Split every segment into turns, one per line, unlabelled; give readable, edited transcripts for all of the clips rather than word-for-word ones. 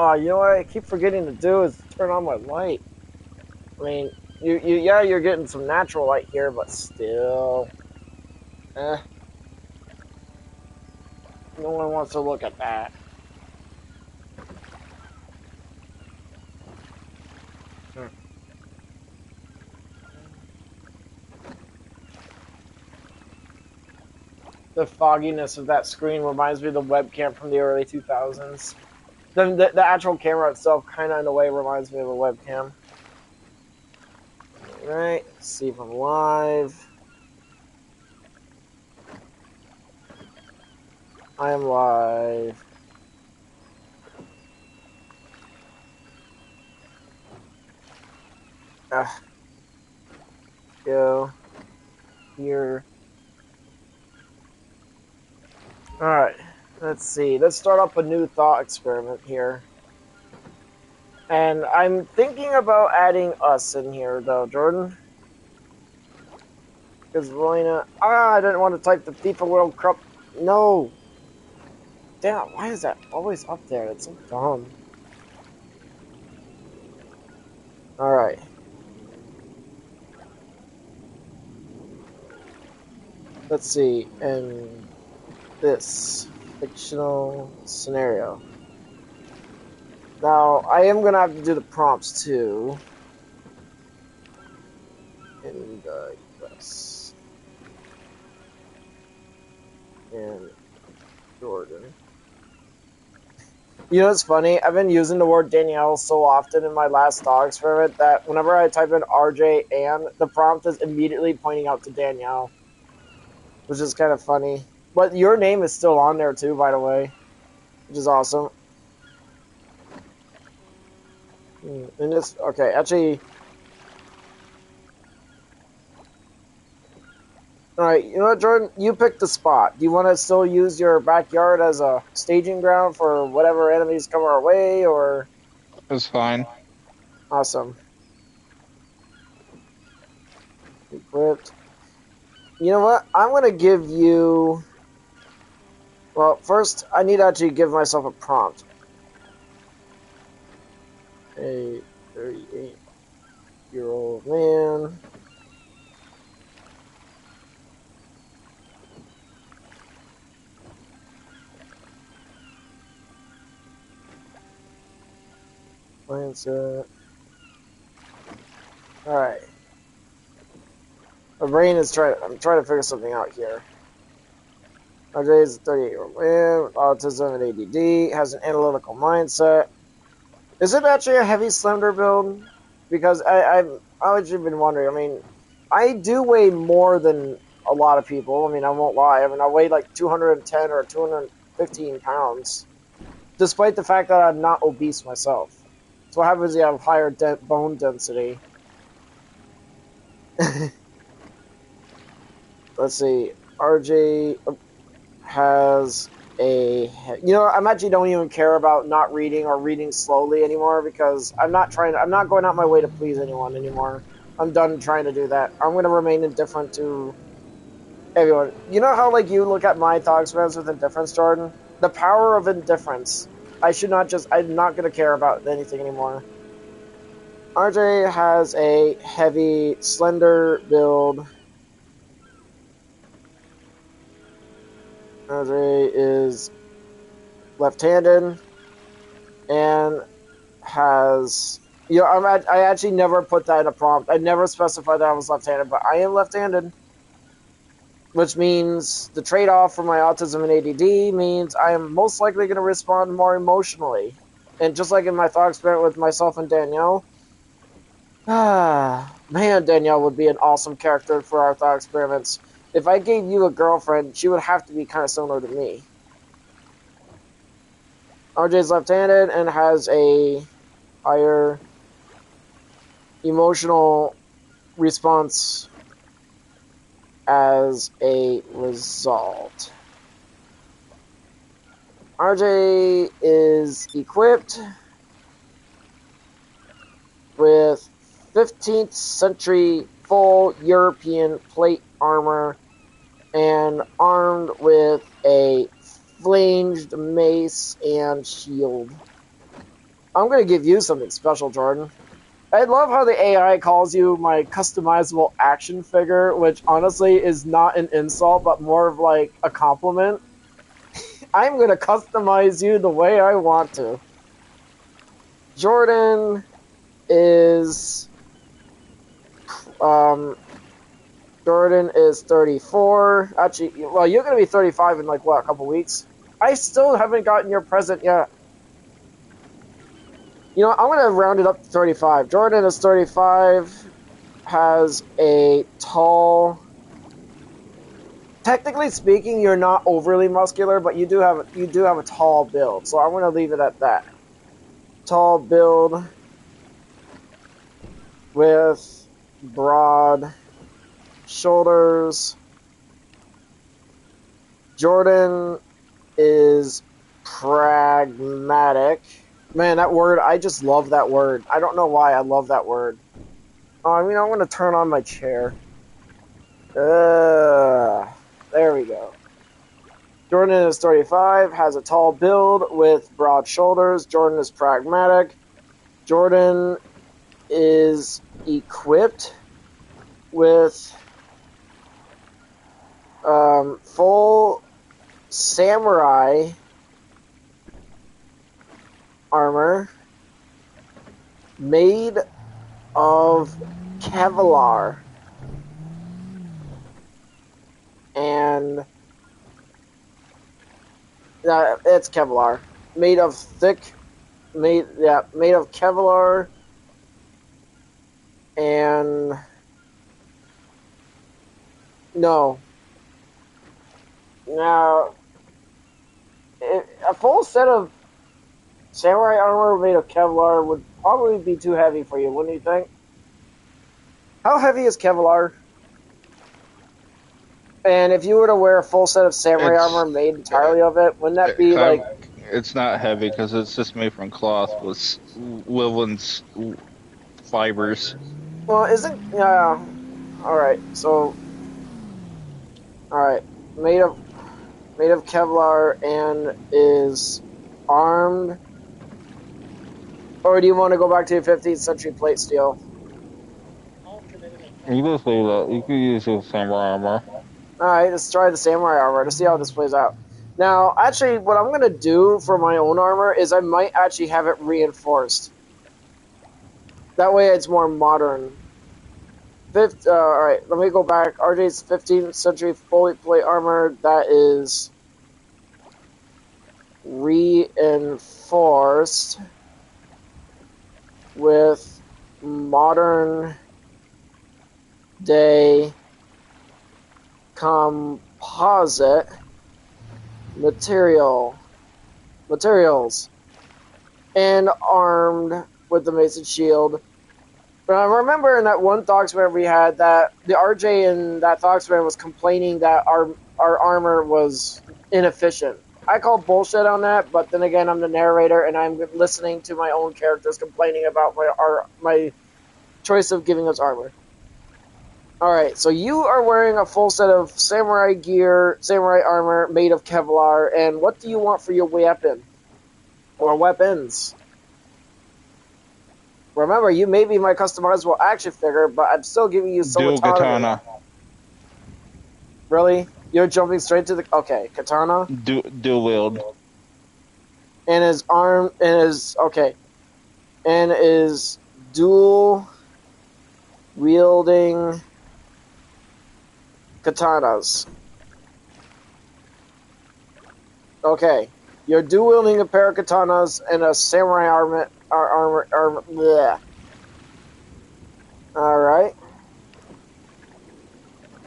Oh, you know what I keep forgetting to do is turn on my light. I mean, yeah, you're getting some natural light here, but still, eh, no one wants to look at that. Hmm. The fogginess of that screen reminds me of the webcam from the early 2000s. The actual camera itself kind of in a way reminds me of a webcam. Alright, see if I'm live. I am live. Ah, go here. Alright, let's see. Let's start up a new thought experiment here. And I'm thinking about adding us in here, though, Jordan. Because Elena... I didn't want to type the FIFA World Cup. No! Damn, why is that always up there? That's so dumb. Alright. Let's see. And this fictional scenario. Now, I am going to have to do the prompts, too. And, yes. And Jordan. You know, it's funny. I've been using the word Danielle so often in my last thought experiment that whenever I type in RJ and the prompt is immediately pointing out to Danielle, which is kind of funny. But your name is still on there too, by the way, which is awesome. And this, okay, actually, all right. You know what, Jordan? You picked the spot. Do you want to still use your backyard as a staging ground for whatever enemies come our way, or?
That's fine.
Awesome. Equipped. You know what? I'm going to give you... Well, first, I need to actually give myself a prompt. A 38-year-old man. Mindset. Alright. My brain is I'm trying to figure something out here. RJ is a 38-year-old man with autism and ADD, has an analytical mindset. Is it actually a heavy slender build? Because I've actually been wondering. I mean, I do weigh more than a lot of people. I mean, I won't lie. I mean, I weigh like 210 or 215 pounds, despite the fact that I'm not obese myself. So what happens is you have higher bone density. Let's see. RJ has a... You know, I'm actually don't even care about not reading or reading slowly anymore because I'm not going out my way to please anyone anymore. I'm done trying to do that. I'm going to remain indifferent to everyone. You know how, like, you look at my thought experiments with indifference, Jordan? The power of indifference. I'm not going to care about anything anymore. RJ has a heavy, slender build. RJ is left-handed and has... You know, I actually never put that in a prompt. I never specified that I was left-handed, but I am left-handed. Which means the trade-off for my autism and ADD means I am most likely going to respond more emotionally. And just like in my thought experiment with myself and Danielle, man, Danielle would be an awesome character for our thought experiments. If I gave you a girlfriend, she would have to be kind of similar to me. RJ's left-handed and has a higher emotional response as a result. RJ is equipped with 15th century full European plate armor and armed with a flanged mace and shield. I'm going to give you something special, Jordan. I love how the AI calls you my customizable action figure, which honestly is not an insult, but more of like a compliment. I'm going to customize you the way I want to. Jordan is um, Jordan is 34. Actually, well, you're going to be 35 in like what, a couple weeks? I still haven't gotten your present yet. You know, I'm going to round it up to 35. Jordan is 35, has a tall. Technically speaking, you're not overly muscular, but you do have a tall build. So I'm going to leave it at that. Tall build with broad shoulders. Jordan is pragmatic. Man, that word, I just love that word. I don't know why I love that word. Oh, I mean, I'm going to turn on my chair. There we go. Jordan is 35, has a tall build with broad shoulders. Jordan is pragmatic. Jordan is equipped with full samurai armor made of Kevlar. And it's Kevlar. Made of Kevlar. And no. Now, a full set of samurai armor made of Kevlar would probably be too heavy for you, wouldn't you think? How heavy is Kevlar? And if you were to wear a full set of samurai armor made entirely of it, wouldn't that be like...
It's not heavy because it's just made from cloth with woven fibers.
Well, isn't... Yeah. Alright, so... Alright. Made of Kevlar and is armed. Or do you want to go back to your 15th century plate steel?
You can say that. You can use your samurai armor.
Alright, let's try the samurai armor to see how this plays out. Now, actually, what I'm going to do for my own armor is I might actually have it reinforced. That way it's more modern. Alright, let me go back. RJ's 15th century fully plate armor, that is reinforced with modern day composite materials and armed with the Mason shield. But I remember in that one Thogsman we had that the RJ in that Thogsman was complaining that our armor was inefficient. I call bullshit on that, but then again, I'm the narrator and I'm listening to my own characters complaining about my choice of giving us armor. Alright, so you are wearing a full set of samurai gear, samurai armor made of Kevlar, and what do you want for your weapon? Or weapons? Remember, you may be my customizable action figure, but I'm still giving you some
Dual katana.
Really? You're jumping straight to the... Okay, katana?
Dual wield.
And his arm... Okay. And is dual wielding katanas. Okay. You're dual wielding a pair of katanas and a samurai armor. Bleh. Alright.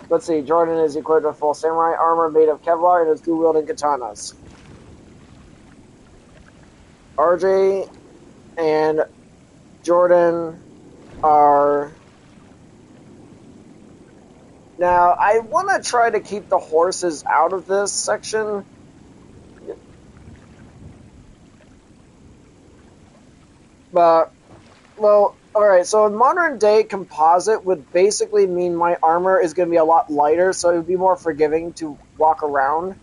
Let's see. Jordan is equipped with full samurai armor made of Kevlar and is dual wielding katanas. RJ and Jordan are... Now, I want to try to keep the horses out of this section. But, well, alright, so in modern day, composite would basically mean my armor is going to be a lot lighter, so it would be more forgiving to walk around.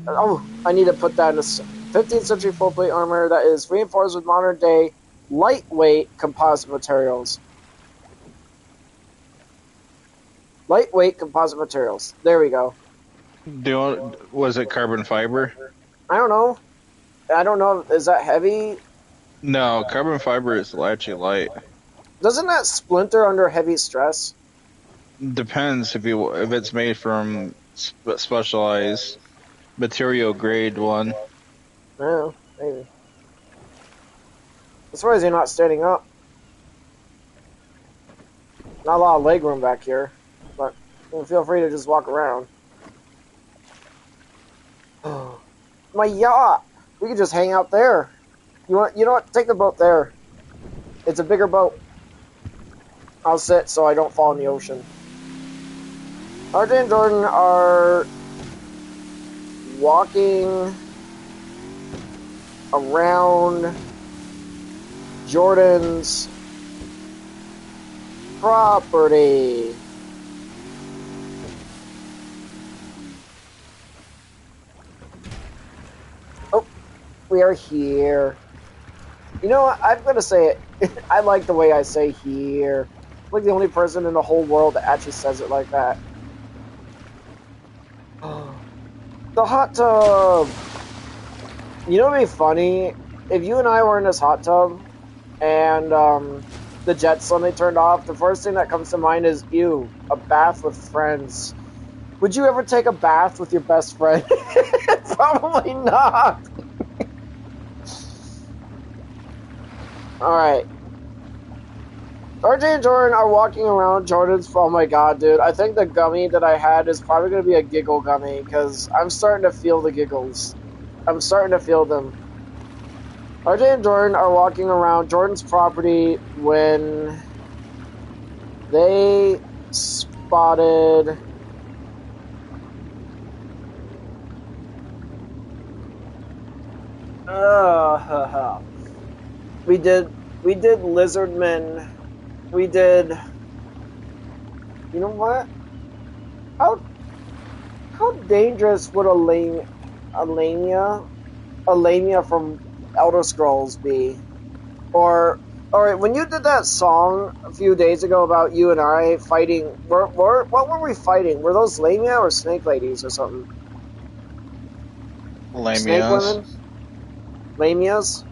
Oh, I need to put that in the 15th century full plate armor that is reinforced with modern day lightweight composite materials. Lightweight composite materials. There we go.
Was it carbon fiber?
I don't know. I don't know. Is that heavy?
No, carbon fiber is actually light.
Doesn't that splinter under heavy stress?
Depends if it's made from specialized material grade one.
I don't know. Maybe. I'm surprised you're not standing up. Not a lot of leg room back here, but feel free to just walk around. My yacht! We could just hang out there. You know what? Take the boat there. It's a bigger boat. I'll sit so I don't fall in the ocean. RJ and Jordan are walking around Jordan's property. Oh, we are here. You know what? I'm gonna say it. I like the way I say here. I'm like the only person in the whole world that actually says it like that. The hot tub! You know what would be funny? If you and I were in this hot tub and the jets suddenly turned off, the first thing that comes to mind is, ew, a bath with friends. Would you ever take a bath with your best friend? Probably not. Alright. RJ and Jordan are walking around Jordan's. Oh my god, dude. I think the gummy that I had is probably going to be a giggle gummy because I'm starting to feel the giggles. I'm starting to feel them. RJ and Jordan are walking around Jordan's property when they spotted we did lizardmen. We did. You know what? How dangerous would a Lamia from Elder Scrolls be? Or, alright, when you did that song a few days ago about you and I fighting, what were we fighting? Were those Lamia or snake ladies or something?
Lamias.
Snake women? Lamias?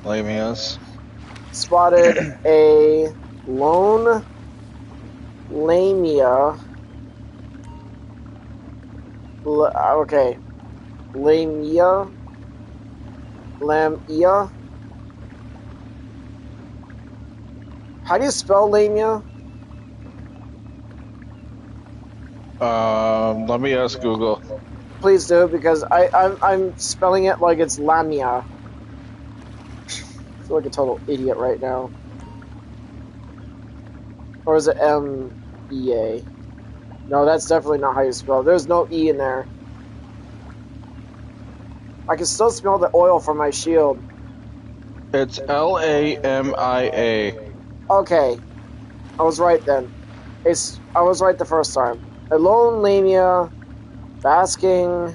Lamias.
Spotted a lone Lamia. Okay. Lamia. How do you spell Lamia?
Let me ask Google.
Please do, because I'm spelling it like it's Lamia. I feel like a total idiot right now. Or is it M-E-A? No, that's definitely not how you spell it. There's no E in there. I can still smell the oil from my shield.
It's Lamia.
Okay. I was right then. I was right the first time. A lone Lamia basking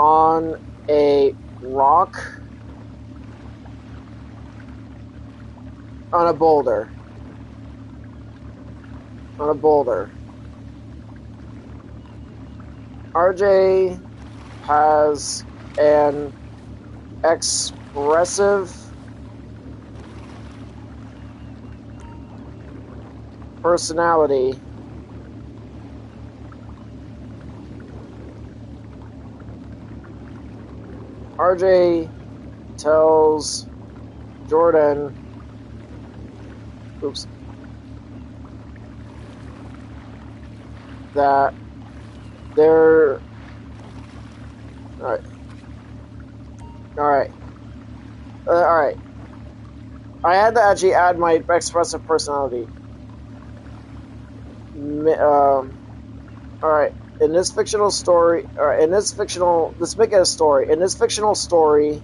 on a rock on a boulder. RJ has an expressive personality. RJ tells Jordan, oops, that they're Alright. I had to actually add my expressive personality. Alright. In this fictional story, let's make it a story. In this fictional story,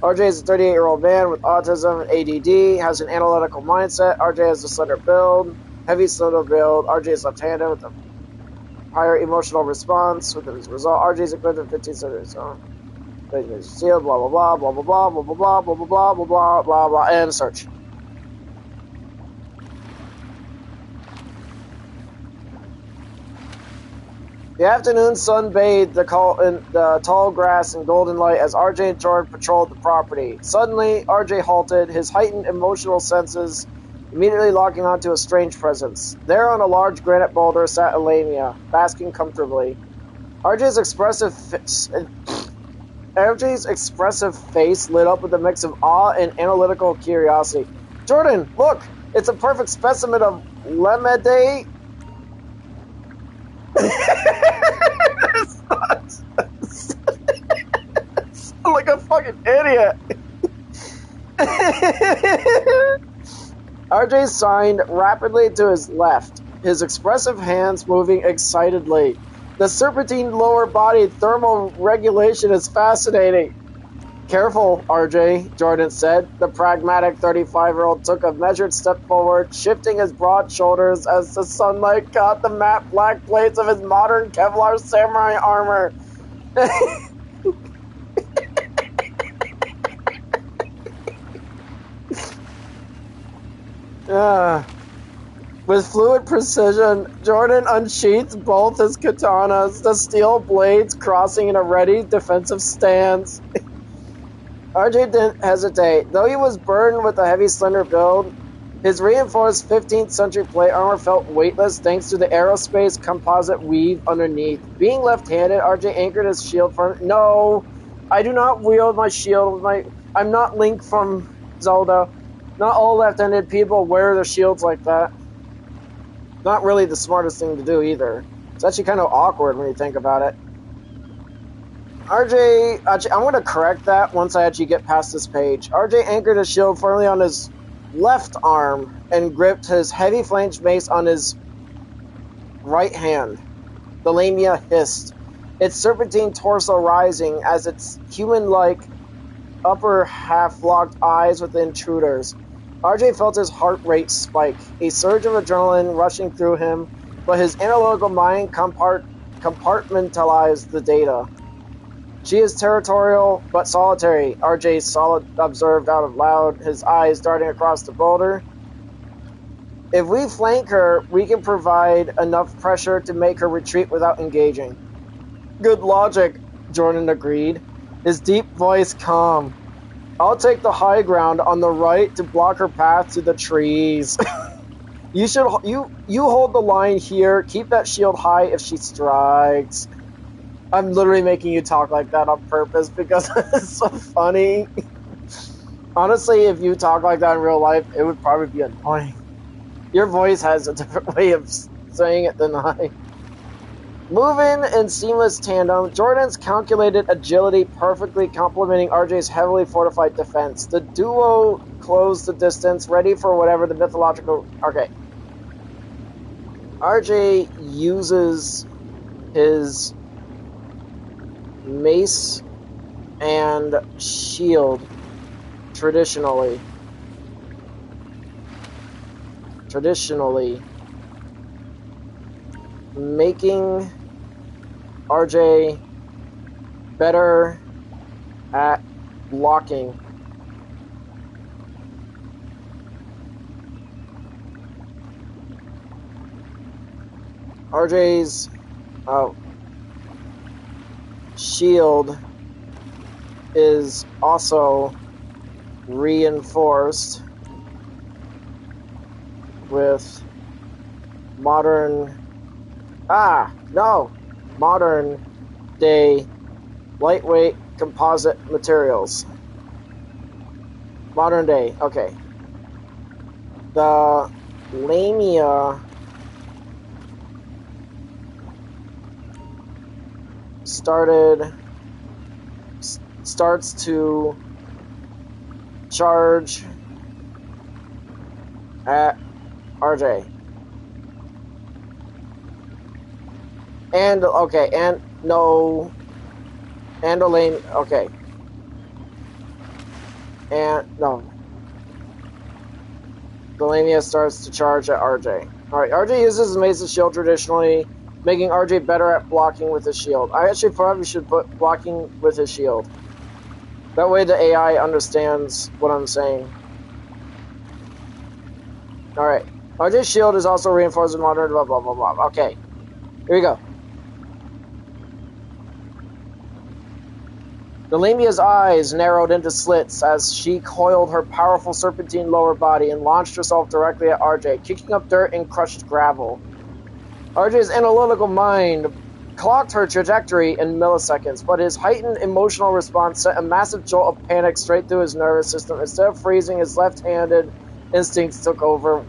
RJ is a 38-year-old man with autism and ADD, has an analytical mindset. RJ has a slender build, heavy slender build. RJ is left-handed with a higher emotional response. With as a result, RJ's equipped with 15 seconds. Shield, blah blah blah blah blah blah blah blah blah blah blah blah blah blah blah, and search. The afternoon sun bathed in the tall grass and golden light as RJ and Jordan patrolled the property. Suddenly, RJ halted, his heightened emotional senses immediately locking onto a strange presence. There on a large granite boulder sat a Lamia, basking comfortably. RJ's expressive face lit up with a mix of awe and analytical curiosity. Jordan, look! It's a perfect specimen of Lamias. I'm like a fucking idiot. RJ signed rapidly to his left, his expressive hands moving excitedly. The serpentine lower body thermal regulation is fascinating. Careful, RJ, Jordan said. The pragmatic 35-year-old took a measured step forward, shifting his broad shoulders as the sunlight caught the matte black plates of his modern Kevlar samurai armor. With fluid precision, Jordan unsheathed both his katanas, the steel blades crossing in a ready defensive stance. RJ didn't hesitate. Though he was burdened with a heavy, slender build, his reinforced 15th century plate armor felt weightless thanks to the aerospace composite weave underneath. Being left-handed, RJ anchored his shield firmly. No, I do not wield my shield with my... I'm not Link from Zelda. Not all left-handed people wear their shields like that. Not really the smartest thing to do either. It's actually kind of awkward when you think about it. RJ, actually, I'm going to correct that once I actually get past this page. RJ anchored his shield firmly on his left arm and gripped his heavy flanged mace on his right hand. The Lamia hissed, its serpentine torso rising as its human-like upper half locked eyes with the intruders. RJ felt his heart rate spike, a surge of adrenaline rushing through him, but his analytical mind compartmentalized the data. She is territorial, but solitary, RJ observed out loud, his eyes darting across the boulder. If we flank her, we can provide enough pressure to make her retreat without engaging. Good logic, Jordan agreed, his deep voice calm. I'll take the high ground on the right to block her path to the trees. You hold the line here, keep that shield high if she strikes. I'm literally making you talk like that on purpose because it's so funny. Honestly, if you talk like that in real life, it would probably be annoying. Your voice has a different way of saying it than I. Moving in seamless tandem, Jordan's calculated agility perfectly complementing RJ's heavily fortified defense. The duo closed the distance, ready for whatever the mythological... Okay. RJ uses his mace and shield traditionally making RJ better at blocking. RJ's shield is also reinforced with modern day lightweight composite materials. Modern day, okay. The Lamia starts to charge at RJ. And okay, and no, and Elaine, okay, and no, the Lamia starts to charge at RJ. All right, RJ uses his mace's shield traditionally, making RJ better at blocking with his shield. I actually probably should put blocking with his shield. That way the AI understands what I'm saying. Alright. RJ's shield is also reinforced and modern, blah, blah, blah, blah. Okay. Here we go. The Lamia's eyes narrowed into slits as she coiled her powerful serpentine lower body and launched herself directly at RJ, kicking up dirt and crushed gravel. RJ's analytical mind clocked her trajectory in milliseconds, but his heightened emotional response sent a massive jolt of panic straight through his nervous system. Instead of freezing, his left-handed instincts took over.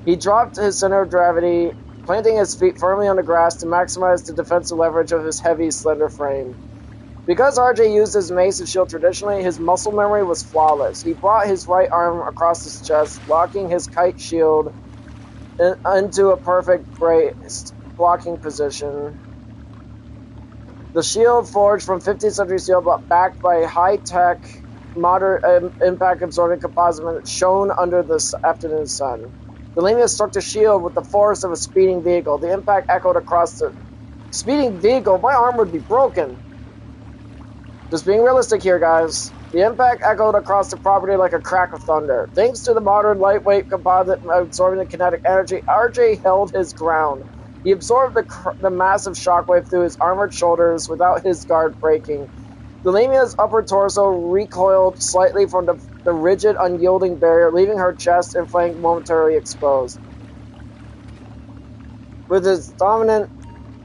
He dropped his center of gravity, planting his feet firmly on the grass to maximize the defensive leverage of his heavy, slender frame. Because RJ used his mace and shield traditionally, his muscle memory was flawless. He brought his right arm across his chest, locking his kite shield into a perfect braced blocking position. The shield, forged from 15th century steel but backed by high-tech, modern impact-absorbing composite, shone under the afternoon sun. The Lamias struck the shield with the force of a speeding vehicle. The impact echoed across the speeding vehicle. My arm would be broken. Just being realistic here, guys. The impact echoed across the property like a crack of thunder. Thanks to the modern lightweight composite absorbing the kinetic energy, RJ held his ground. He absorbed the massive shockwave through his armored shoulders without his guard breaking. The Lamia's upper torso recoiled slightly from the rigid, unyielding barrier, leaving her chest and flank momentarily exposed. With his dominant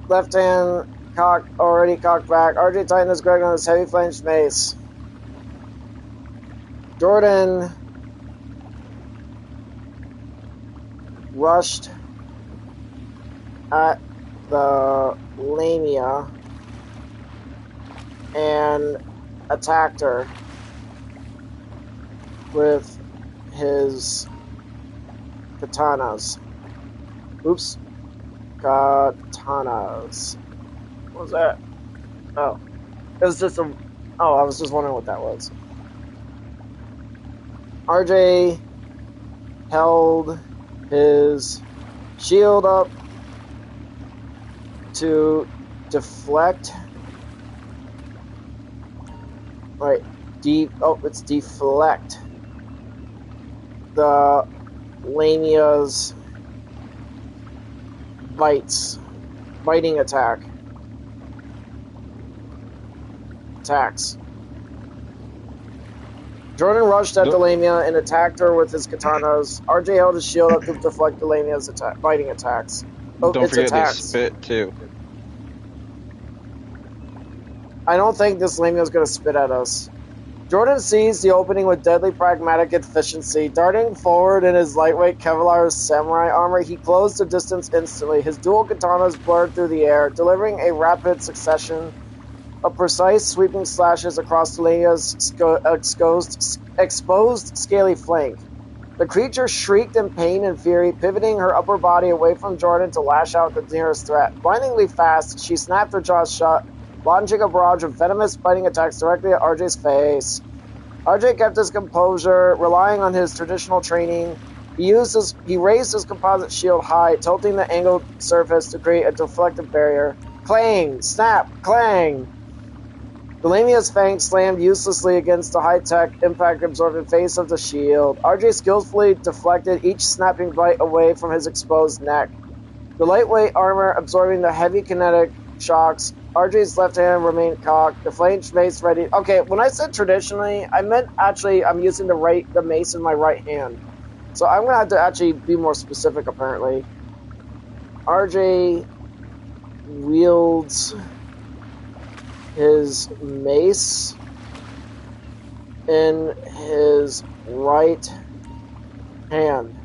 left hand already cocked back, RJ tightened his grip on his heavy flanged mace. Jordan rushed at the Lamia and attacked her with his katanas. Oops. Katanas. What was that? Oh. It was just a... Oh, I was just wondering what that was. RJ held his shield up to deflect... Right. It's deflect the Lamia's biting attacks. Jordan rushed at the Lamia and attacked her with his katanas. RJ held his shield up to deflect the Lamia's biting attacks.
Don't forget to spit too.
I don't think this Lamia is going to spit at us. Jordan seized the opening with deadly pragmatic efficiency. Darting forward in his lightweight Kevlar samurai armor, he closed the distance instantly. His dual katanas blurred through the air, delivering a rapid succession of precise, sweeping slashes across the Lamia's exposed, scaly flank. The creature shrieked in pain and fury, pivoting her upper body away from Jordan to lash out the nearest threat. Blindingly fast, she snapped her jaws shut, launching a barrage of venomous biting attacks directly at RJ's face. RJ kept his composure, relying on his traditional training. He raised his composite shield high, tilting the angled surface to create a deflective barrier. Clang! Snap! Clang! The Lamia's fangs slammed uselessly against the high-tech, impact-absorbing face of the shield. RJ skillfully deflected each snapping bite away from his exposed neck. The lightweight armor absorbing the heavy kinetic shocks. RJ's left hand remained cocked, the flamed mace ready. Okay, when I said traditionally, I meant actually I'm using the mace in my right hand. So I'm going to have to actually be more specific, apparently. RJ wields his mace in his right hand.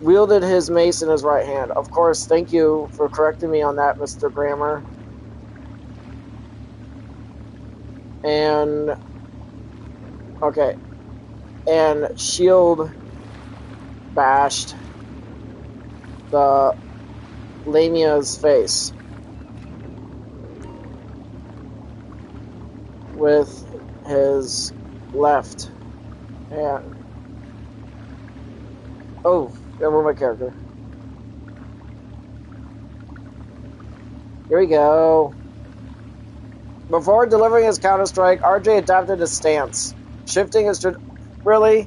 Wielded his mace in his right hand. Of course, thank you for correcting me on that, Mr. Grammar. And... Okay. And shield bashed the Lamia's face with his left hand. Oh, I remember my character. Here we go. Before delivering his counter-strike, RJ adapted his stance, shifting his... Really?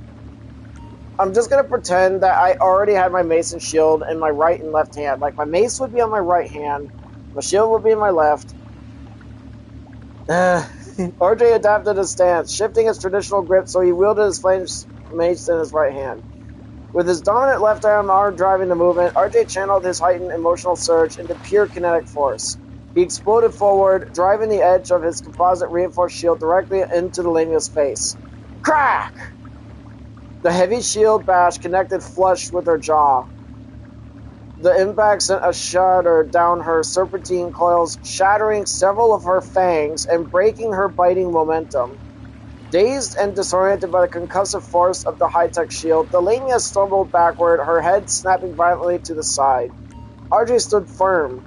I'm just going to pretend that I already had my mace and shield in my right and left hand. Like, my mace would be on my right hand, my shield would be in my left. RJ adapted his stance, shifting his traditional grip so he wielded his flames mace in his right hand. With his dominant left arm driving the movement, RJ channeled his heightened emotional surge into pure kinetic force. He exploded forward, driving the edge of his composite reinforced shield directly into the Lamia's face. Crack! The heavy shield bash connected flush with her jaw. The impact sent a shudder down her serpentine coils, shattering several of her fangs and breaking her biting momentum. Dazed and disoriented by the concussive force of the high-tech shield, the Lamia stumbled backward, her head snapping violently to the side. RJ stood firm.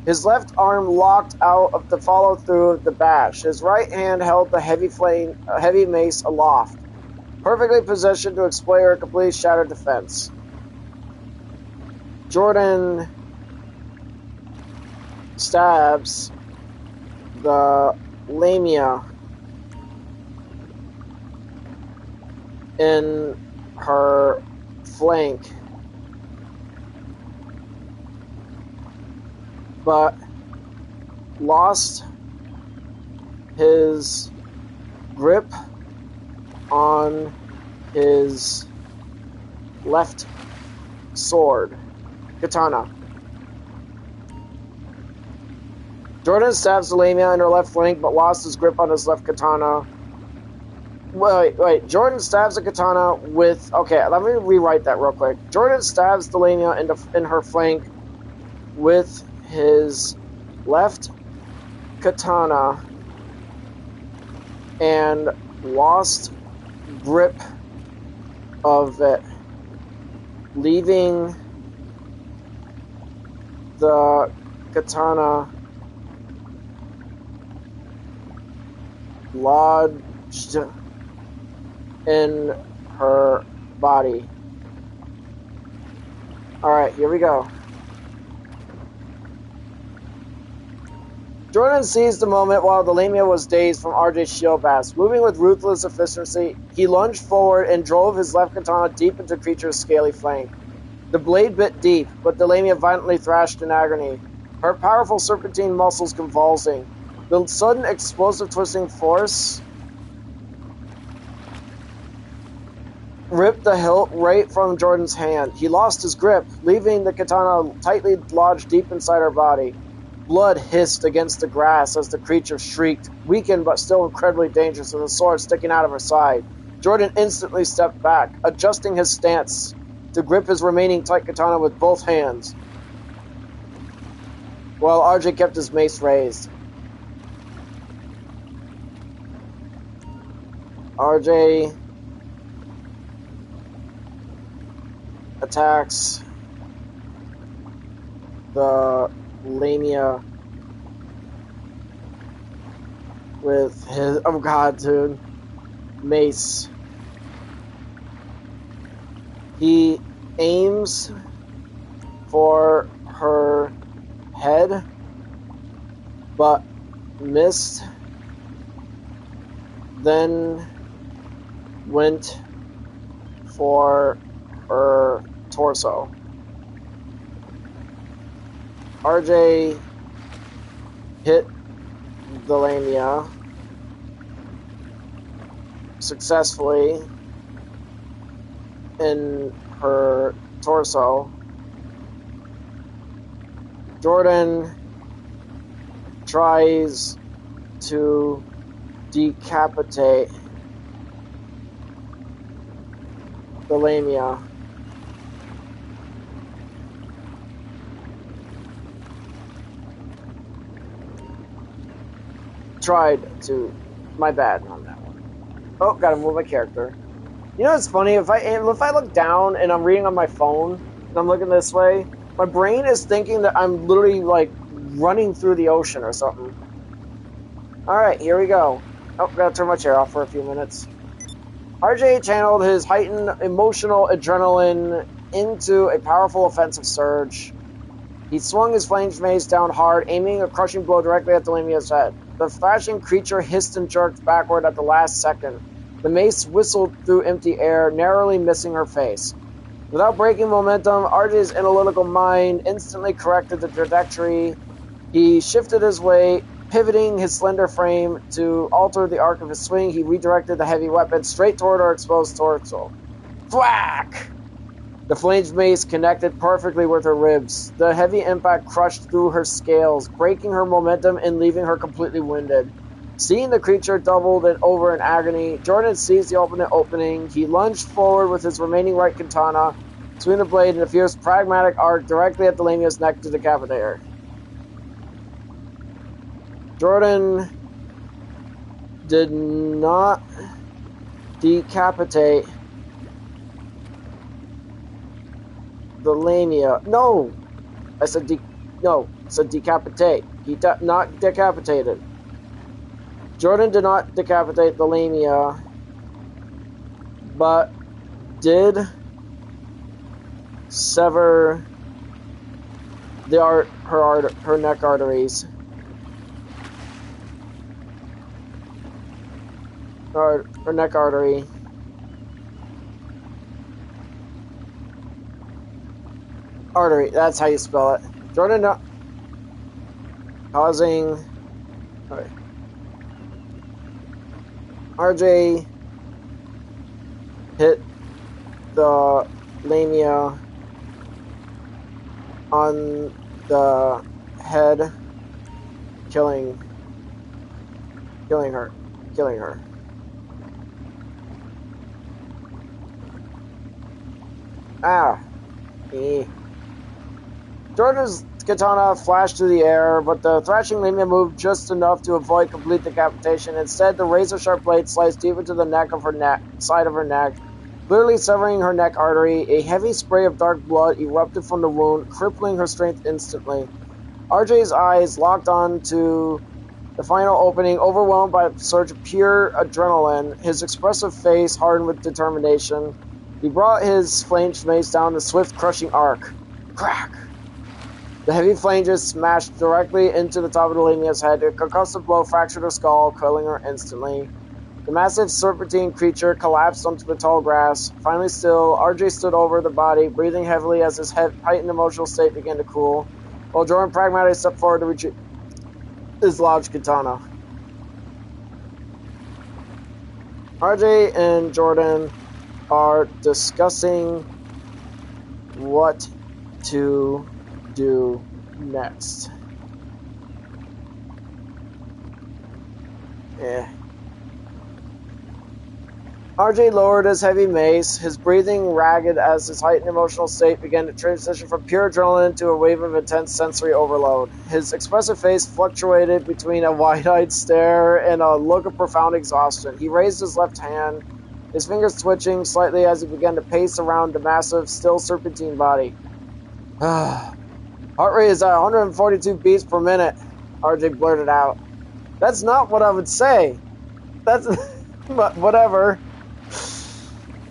His left arm locked out of the follow-through of the bash. His right hand held the heavy mace aloft, perfectly positioned to exploit her completely shattered defense. Jordan stabs the Lamia in her flank, but lost his grip on his left sword, katana. Jordan stabs the Lamia in her left flank, but lost his grip on his left katana. Wait. Jordan stabs the katana with... Okay, let me rewrite that real quick. Jordan stabs the Lamia in her flank with his left katana and lost grip of it, leaving the katana lodged in her body. Alright, here we go. Jordan seized the moment while the Lamia was dazed from RJ's shield bash. Moving with ruthless efficiency, he lunged forward and drove his left katana deep into the creature's scaly flank. The blade bit deep, but the Lamia violently thrashed in agony, her powerful serpentine muscles convulsing. The sudden explosive twisting force ripped the hilt right from Jordan's hand. He lost his grip, leaving the katana tightly lodged deep inside her body. Blood hissed against the grass as the creature shrieked, weakened but still incredibly dangerous with a sword sticking out of her side. Jordan instantly stepped back, adjusting his stance to grip his remaining tight katana with both hands, while RJ kept his mace raised. RJ attacks the Lamia with his... Oh god, dude. Mace. He aims for her head, but missed. Then went for her torso. RJ hit the Lamia successfully in her torso. Jordan tries to decapitate the Lamia. Tried to... My bad on that one. Oh, gotta move my character. You know what's funny? If I look down and I'm reading on my phone and I'm looking this way, my brain is thinking that I'm literally like running through the ocean or something. Alright, here we go. Oh, gotta turn my chair off for a few minutes. RJ channeled his heightened emotional adrenaline into a powerful offensive surge. He swung his flaming mace down hard, aiming a crushing blow directly at the Lamia's head. The thrashing creature hissed and jerked backward at the last second. The mace whistled through empty air, narrowly missing her face. Without breaking momentum, RJ's analytical mind instantly corrected the trajectory. He shifted his weight, pivoting his slender frame to alter the arc of his swing. He redirected the heavy weapon straight toward her exposed torso. Thwack! The flamed mace connected perfectly with her ribs. The heavy impact crushed through her scales, breaking her momentum and leaving her completely winded. Seeing the creature doubled it over in agony, Jordan seized the opening. He lunged forward with his remaining right katana, swinging the blade in a fierce pragmatic arc directly at the Lamia's neck to decapitate her. Jordan did not decapitate the Lamia. No! I said decapitate. He not decapitated. Jordan did not decapitate the Lamia, but did sever her neck arteries. Her neck artery. Artery, that's how you spell it. Jordan causing... Right. RJ hit the Lamia on the head, killing her. Ah. Jordan's katana flashed through the air, but the thrashing Lamia moved just enough to avoid complete decapitation. Instead, the razor-sharp blade sliced deep into the side of her neck, clearly severing her neck artery. A heavy spray of dark blood erupted from the wound, crippling her strength instantly. RJ's eyes locked on to the final opening, overwhelmed by a surge of pure adrenaline. His expressive face hardened with determination. He brought his flamed mace down the swift, crushing arc. Crack! The heavy flanges smashed directly into the top of the Lamia's head. A concussive blow fractured her skull, killing her instantly. The massive serpentine creature collapsed onto the tall grass. Finally still, RJ stood over the body, breathing heavily as his heightened emotional state began to cool, while Jordan pragmatically stepped forward to retrieve his lodged katana. RJ and Jordan are discussing what to do next. RJ lowered his heavy mace, his breathing ragged as his heightened emotional state began to transition from pure adrenaline to a wave of intense sensory overload. His expressive face fluctuated between a wide-eyed stare and a look of profound exhaustion. He raised his left hand, his fingers twitching slightly as he began to pace around the massive, still serpentine body. Heart rate is at 142 beats per minute, RJ blurted out. That's not what I would say. That's... but whatever.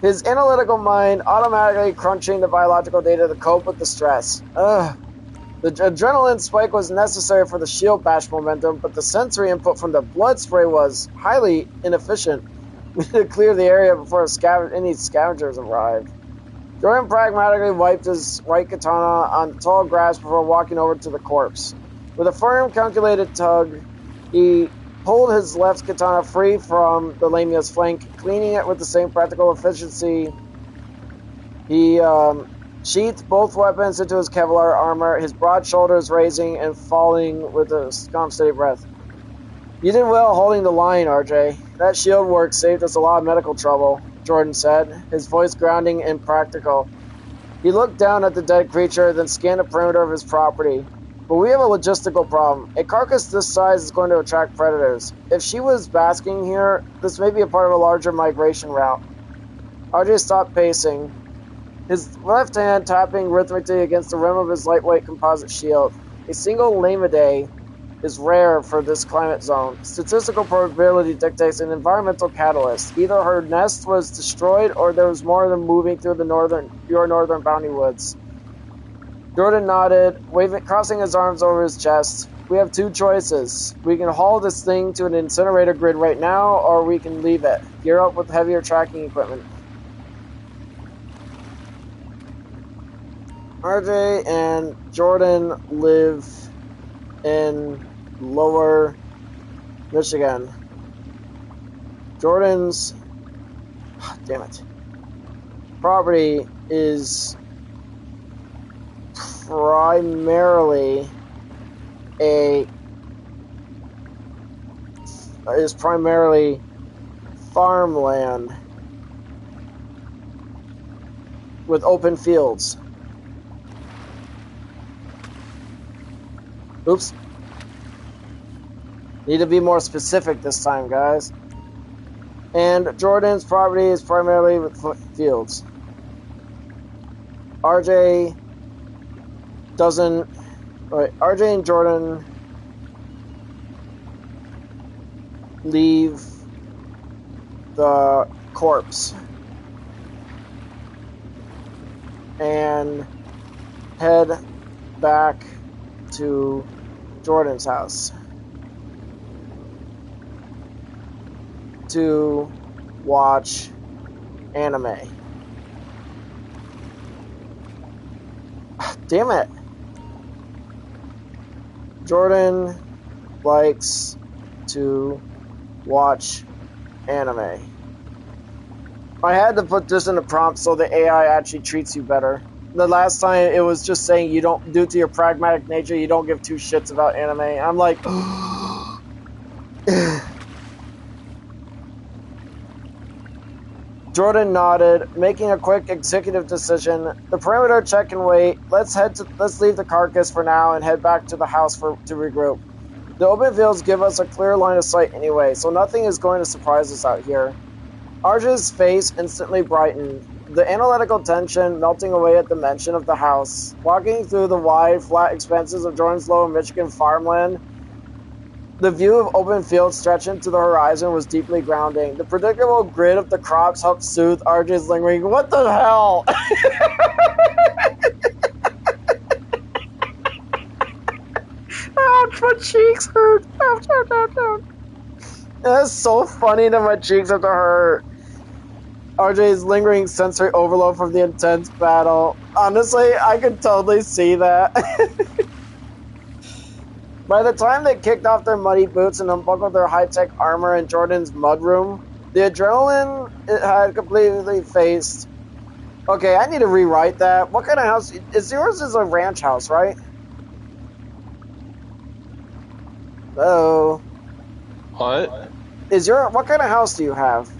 His analytical mind automatically crunching the biological data to cope with the stress. The adrenaline spike was necessary for the shield bash momentum, but the sensory input from the blood spray was highly inefficient. We need to clear the area before any scavengers arrived. Jordan pragmatically wiped his right katana on the tall grass before walking over to the corpse. With a firm, calculated tug, he pulled his left katana free from the Lamia's flank, cleaning it with the same practical efficiency. He sheathed both weapons into his Kevlar armor, his broad shoulders raising and falling with a calm, steady breath. You did well holding the line, RJ. That shield work saved us a lot of medical trouble, Jordan said, his voice grounding and practical. He looked down at the dead creature, then scanned the perimeter of his property. But we have a logistical problem. A carcass this size is going to attract predators. If she was basking here, this may be a part of a larger migration route. RJ stopped pacing, his left hand tapping rhythmically against the rim of his lightweight composite shield. A single Lamidae is rare for this climate zone. Statistical probability dictates an environmental catalyst. Either her nest was destroyed or there was more of them moving through your northern bounty woods. Jordan nodded, crossing his arms over his chest. We have two choices. We can haul this thing to an incinerator grid right now, or we can leave it. Gear up with heavier tracking equipment. RJ and Jordan live in Lower Michigan. Jordan's property is primarily farmland with open fields. Oops. Need to be more specific this time, guys. And Jordan's property is primarily with fields. RJ and Jordan leave the corpse and head back to Jordan's house to watch anime. Damn it. Jordan likes to watch anime. I had to put this in the prompt so the AI actually treats you better. The last time it was just saying you don't, due to your pragmatic nature, you don't give two shits about anime. I'm like, Jordan nodded, making a quick executive decision. The perimeter check can wait. Let's leave the carcass for now and head back to the house to regroup. The open fields give us a clear line of sight anyway, so nothing is going to surprise us out here. Arj's face instantly brightened, the analytical tension melting away at the mention of the house. Walking through the wide, flat expanses of Jordan's Lower Michigan farmland, the view of open fields stretching to the horizon was deeply grounding. The predictable grid of the crops helped soothe Arj's lingering, "What the hell?" Ouch, my cheeks hurt. Ouch, ouch, ouch, ouch. That's so funny that my cheeks have to hurt. RJ's lingering sensory overload from the intense battle. Honestly, I could totally see that. By the time they kicked off their muddy boots and unbuckled their high-tech armor in Jordan's mudroom, the adrenaline it had completely faced. Okay, I need to rewrite that. What kind of house is yours? Is a ranch house, right? Hello.
What?
What kind of house do you have?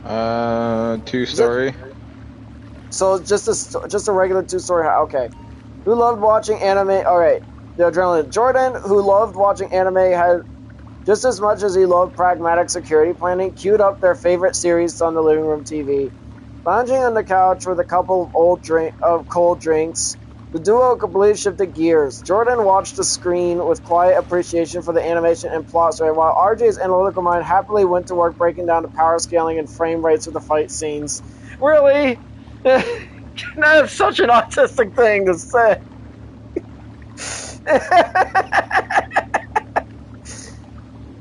2-story.
So just a regular 2-story house. Okay. Who loved watching anime? All right. The adrenaline. Jordan, who loved watching anime, had just as much as he loved pragmatic security planning, queued up their favorite series on the living room TV. Lounging on the couch with a couple of cold drinks, the duo completely shifted gears. Jordan watched the screen with quiet appreciation for the animation and plot story, while RJ's analytical mind happily went to work breaking down the power scaling and frame rates of the fight scenes. Really? That's such an autistic thing to say.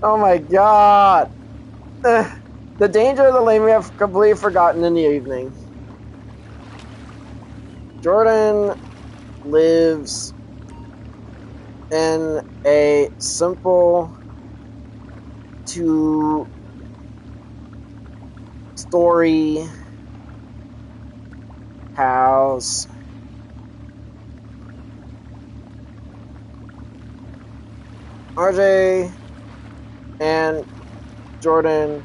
Oh my god. The danger of the Lamia completely forgotten in the evening. Jordan lives in a simple 2-story house. RJ and Jordan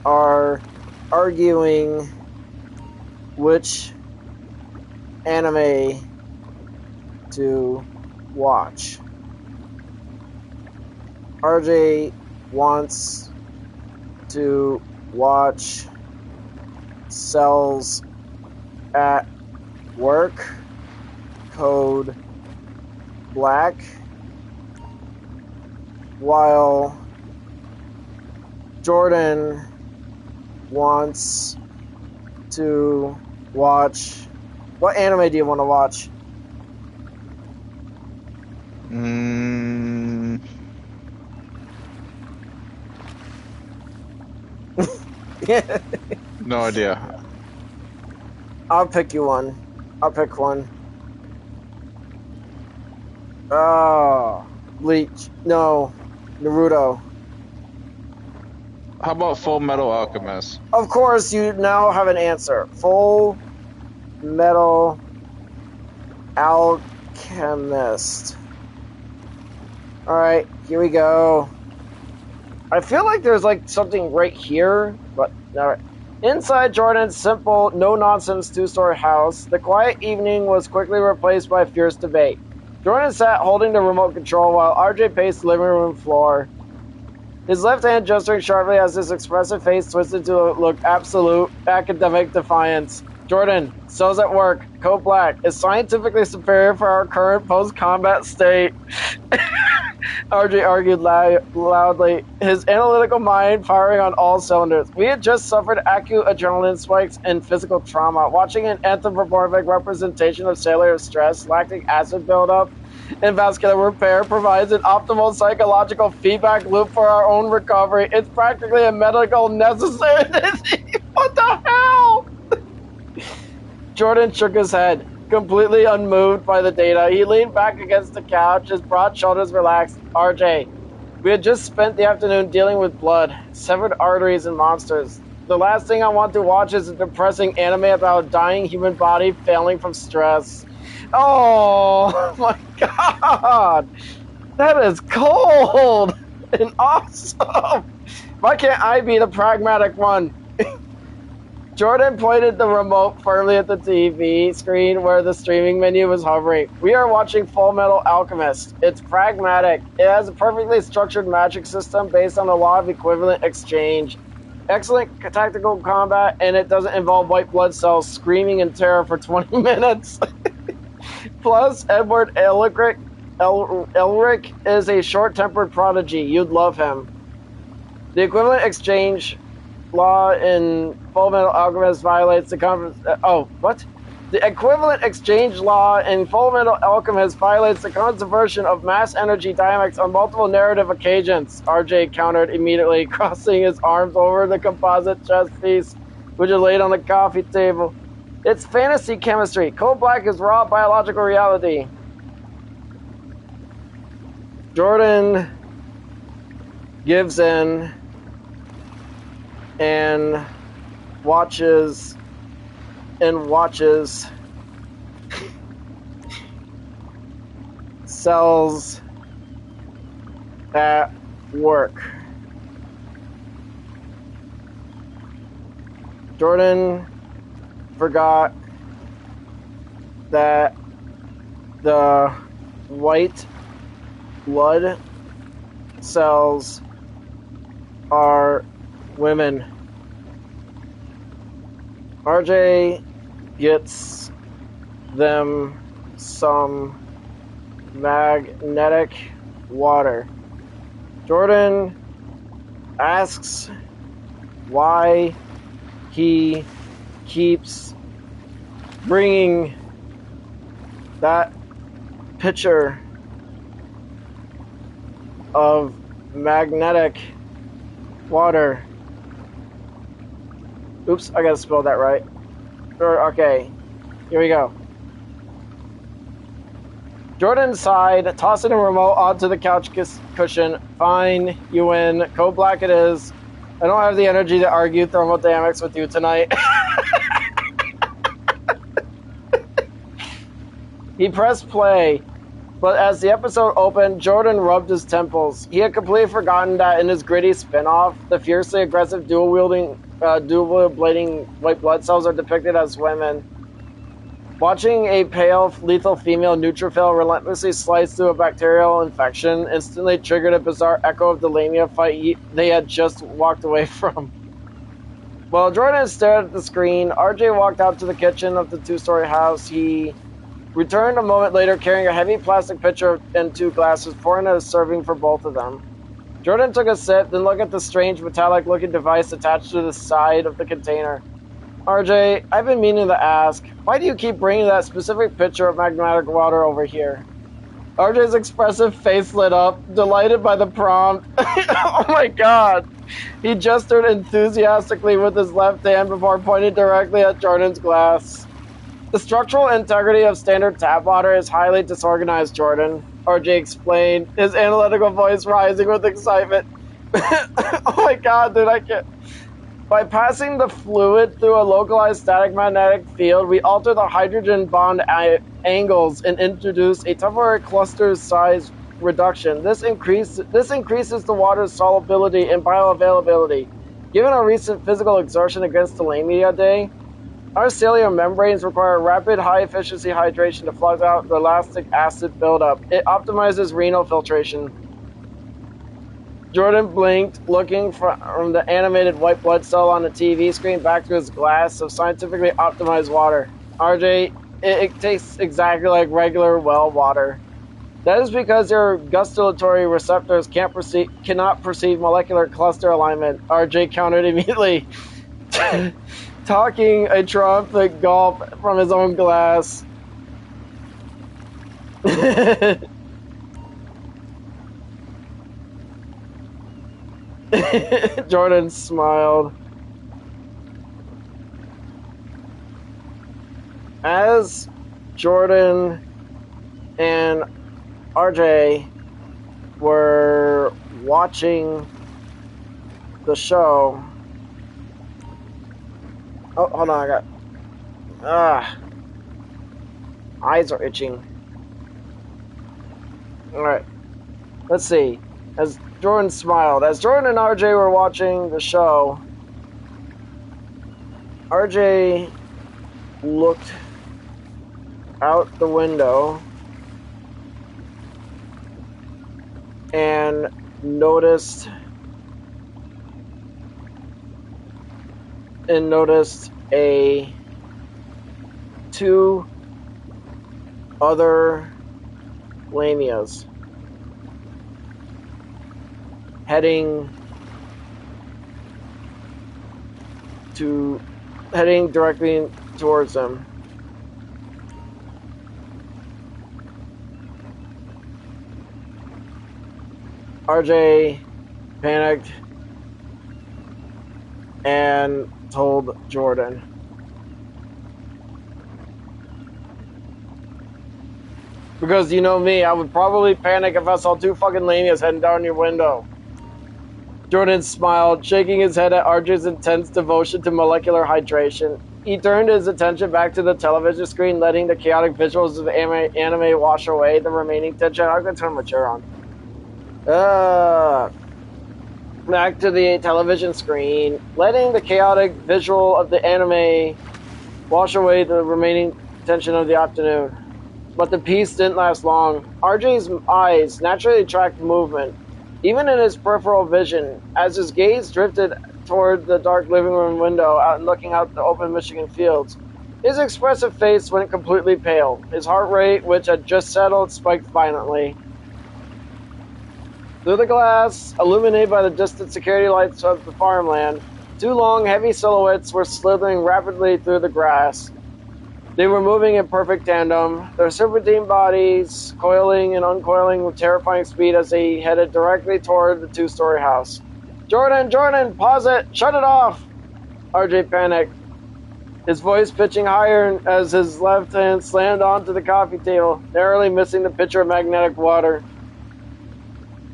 are arguing which anime to watch. RJ wants to watch Cells at Work, Code Black, while Jordan wants to watch... What anime do you want to watch?
Mm, no idea.
I'll pick you one. I'll pick one. Oh, Bleach. No, Naruto.
How about Full Metal Alchemist?
Of course, you now have an answer. Full Metal Alchemist. Alright, here we go. I feel like there's like something right here, but alright. Inside Jordan's simple, no-nonsense two-story house, the quiet evening was quickly replaced by fierce debate. Jordan sat holding the remote control while RJ paced the living room floor. His left hand gesturing sharply as his expressive face twisted to look absolute academic defiance. Jordan, cells at work, code black, is scientifically superior for our current post-combat state. RJ argued loudly, his analytical mind firing on all cylinders. We had just suffered acute adrenaline spikes and physical trauma. Watching an anthropomorphic representation of cellular stress, lactic acid buildup, and vascular repair provides an optimal psychological feedback loop for our own recovery. It's practically a medical necessity. What the hell? Jordan shook his head, completely unmoved by the data. He leaned back against the couch, his broad shoulders relaxed. RJ, we had just spent the afternoon dealing with blood, severed arteries, and monsters. The last thing I want to watch is a depressing anime about a dying human body failing from stress. Oh my god! That is cold and awesome! Why can't I be the pragmatic one? Jordan pointed the remote firmly at the TV screen where the streaming menu was hovering. We are watching Full Metal Alchemist. It's pragmatic. It has a perfectly structured magic system based on the law of equivalent exchange. Excellent tactical combat, and it doesn't involve white blood cells screaming in terror for 20 minutes. Plus, Edward Elric is a short-tempered prodigy. You'd love him. The equivalent exchange law in Full Metal Alchemist violates the The equivalent exchange law in Full Metal Alchemist violates the conservation of mass energy dynamics on multiple narrative occasions, RJ countered immediately, crossing his arms over the composite chess piece, which is laid on the coffee table. It's fantasy chemistry. Code black is raw biological reality. Jordan gives in and watches cells at work. Jordan forgot that the white blood cells are women. RJ gets them some magnetic water. Jordan asks why he keeps bringing that picture of magnetic water. Oops, I gotta spell that right. Okay, here we go. Jordan sighed, tossing the remote onto the couch cushion. Fine, you win. Code black it is. I don't have the energy to argue thermodynamics with you tonight. He pressed play, but as the episode opened, Jordan rubbed his temples. He had completely forgotten that in his gritty spin-off, the fiercely aggressive dual-blading white blood cells are depicted as women. Watching a pale, lethal female neutrophil relentlessly slice through a bacterial infection instantly triggered a bizarre echo of the Lamia fight they had just walked away from. While Jordan stared at the screen, RJ walked out to the kitchen of the two-story house. He returned a moment later carrying a heavy plastic pitcher and two glasses, pouring a serving for both of them. Jordan took a sip, then looked at the strange metallic-looking device attached to the side of the container. RJ, I've been meaning to ask, why do you keep bringing that specific pitcher of magnetic water over here? RJ's expressive face lit up, delighted by the prompt. Oh my god! He gestured enthusiastically with his left hand before pointing directly at Jordan's glass. The structural integrity of standard tap water is highly disorganized, Jordan, RJ explained, his analytical voice rising with excitement. Oh my god, dude, I can't. By passing the fluid through a localized static magnetic field, we alter the hydrogen bond angles and introduce a temporary cluster size reduction. This increases the water's solubility and bioavailability. Given our recent physical exertion against the Lamia Day, our cellular membranes require rapid, high-efficiency hydration to flush out the lactic acid buildup. It optimizes renal filtration. Jordan blinked, looking from the animated white blood cell on the TV screen back to his glass of scientifically optimized water. RJ, it tastes exactly like regular well water. That is because your gustatory receptors cannot perceive molecular cluster alignment. RJ countered immediately, talking a triumphant gulp from his own glass. Jordan smiled. As Jordan and RJ were watching the show. Oh, hold on, eyes are itching. Alright, let's see. As Jordan smiled, as Jordan and RJ were watching the show, RJ looked out the window and noticed two other Lamias heading directly towards them. RJ panicked and told Jordan. Because you know me, I would probably panic if I saw two fucking Lamias heading down your window. Jordan smiled, shaking his head at RJ's intense devotion to molecular hydration. He turned his attention back to the television screen, letting the chaotic visuals of anime wash away the remaining tension. I'm going to turn my chair on. Back to the television screen, letting the chaotic visual of the anime wash away the remaining tension of the afternoon. But the peace didn't last long. RJ's eyes naturally tracked movement, even in his peripheral vision, as his gaze drifted toward the dark living room window out looking out the open Michigan fields. His expressive face went completely pale. His heart rate, which had just settled, spiked violently. Through the glass, illuminated by the distant security lights of the farmland, two long, heavy silhouettes were slithering rapidly through the grass. They were moving in perfect tandem, their serpentine bodies coiling and uncoiling with terrifying speed as they headed directly toward the two-story house. Jordan, pause it! Shut it off! RJ panicked, his voice pitching higher as his left hand slammed onto the coffee table, narrowly missing the pitcher of magnetic water.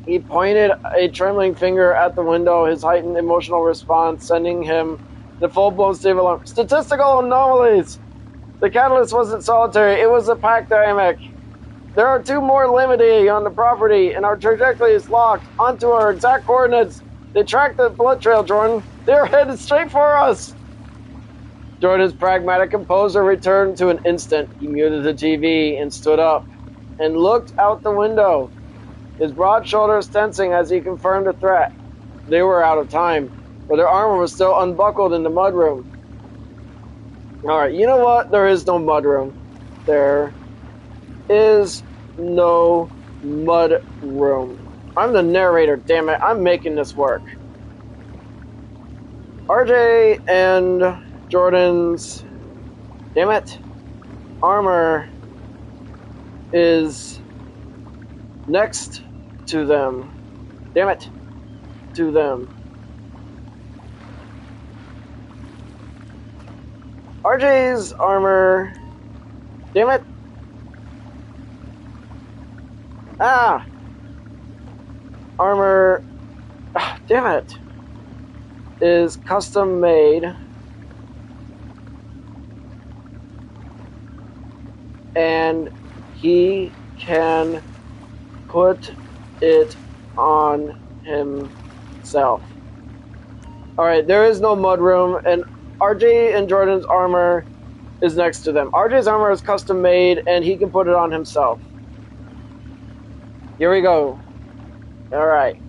He pointed a trembling finger at the window, his heightened emotional response sending him the full-blown state of alarm. Statistical anomalies! The catalyst wasn't solitary, it was a pack dynamic. There are two more Limidae on the property, and our trajectory is locked onto our exact coordinates. They track the blood trail, Jordan. They're headed straight for us. Jordan's pragmatic composure returned to an instant. He muted the TV and stood up and looked out the window, his broad shoulders tensing as he confirmed the threat. They were out of time, but their armor was still unbuckled in the mudroom. Alright, you know what? There is no mudroom. There is no mudroom. I'm the narrator, damn it. I'm making this work. RJ and Jordan's, damn it, armor is Next to them. Damn it. To them. RJ's armor. Damn it. Ah. Armor. Ah, damn it. Is custom made. And he can put it on himself. Alright, there is no mudroom, and RJ and Jordan's armor is next to them. RJ's armor is custom made, and he can put it on himself. Here we go. Alright.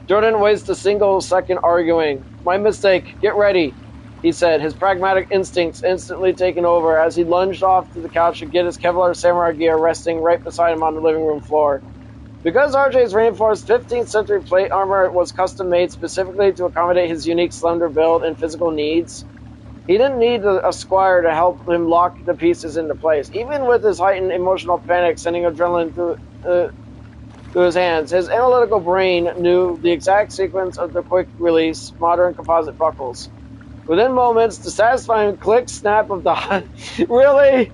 Jordan wastes a single second arguing. My mistake. Get ready, he said, his pragmatic instincts instantly taking over as he lunged off to the couch to get his Kevlar samurai gear resting right beside him on the living room floor. Because RJ's reinforced 15th century plate armor was custom made specifically to accommodate his unique slender build and physical needs, he didn't need a squire to help him lock the pieces into place. Even with his heightened emotional panic sending adrenaline through his hands, his analytical brain knew the exact sequence of the quick-release modern composite buckles. Within moments, the satisfying click snap of the really,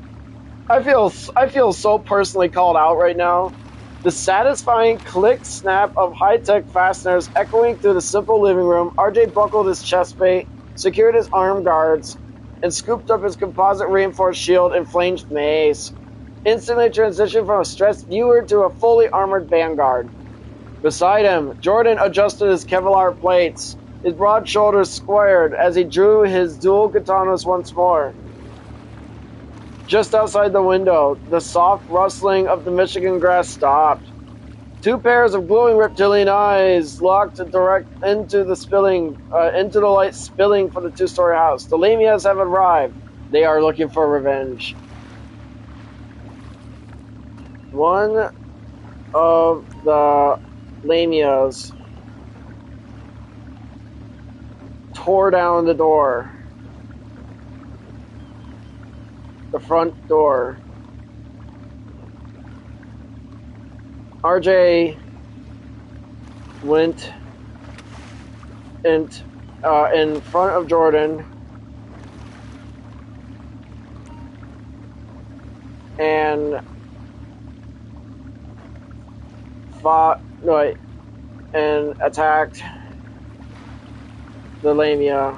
I feel so personally called out right now. The satisfying click snap of high-tech fasteners echoing through the simple living room. RJ buckled his chest plate, secured his arm guards, and scooped up his composite reinforced shield and flanged mace. Instantly transitioned from a stressed viewer to a fully armored vanguard. Beside him, Jordan adjusted his Kevlar plates, his broad shoulders squared as he drew his dual katanas once more. Just outside the window, the soft rustling of the Michigan grass stopped. Two pairs of glowing reptilian eyes locked direct into the light spilling from the two-story house. The Lamias have arrived. They are looking for revenge. One of the Lamias tore down the door. The front door. RJ went in front of Jordan and and attacked the Lamia.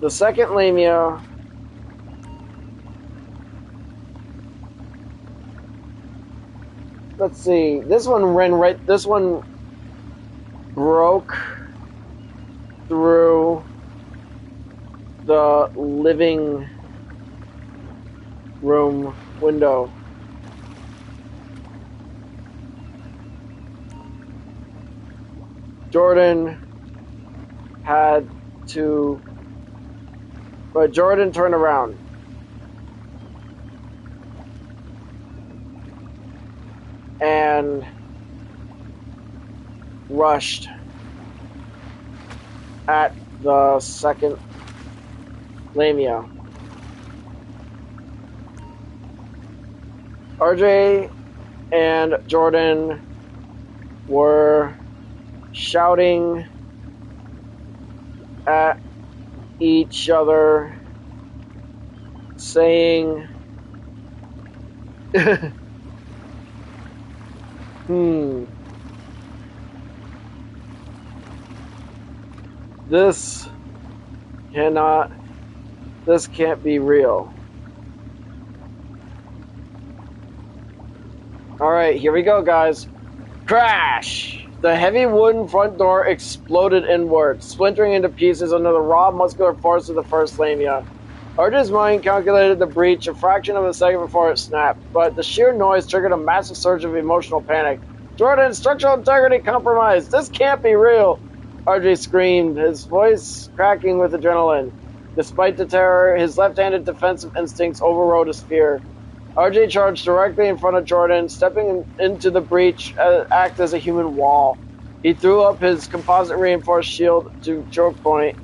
The second Lamia let's see. This one broke through the living room window. Jordan turned around. And rushed at the second Lamia. RJ and Jordan were shouting at each other, saying, this can't be real. Alright, here we go, guys. Crash! The heavy wooden front door exploded inward, splintering into pieces under the raw muscular force of the first Lamia. RJ's mind calculated the breach a fraction of a second before it snapped, but the sheer noise triggered a massive surge of emotional panic. Jordan, structural integrity compromised! This can't be real! RJ screamed, his voice cracking with adrenaline. Despite the terror, his left-handed defensive instincts overrode his fear. RJ charged directly in front of Jordan, stepping into the breach act as a human wall. He threw up his composite reinforced shield to choke point.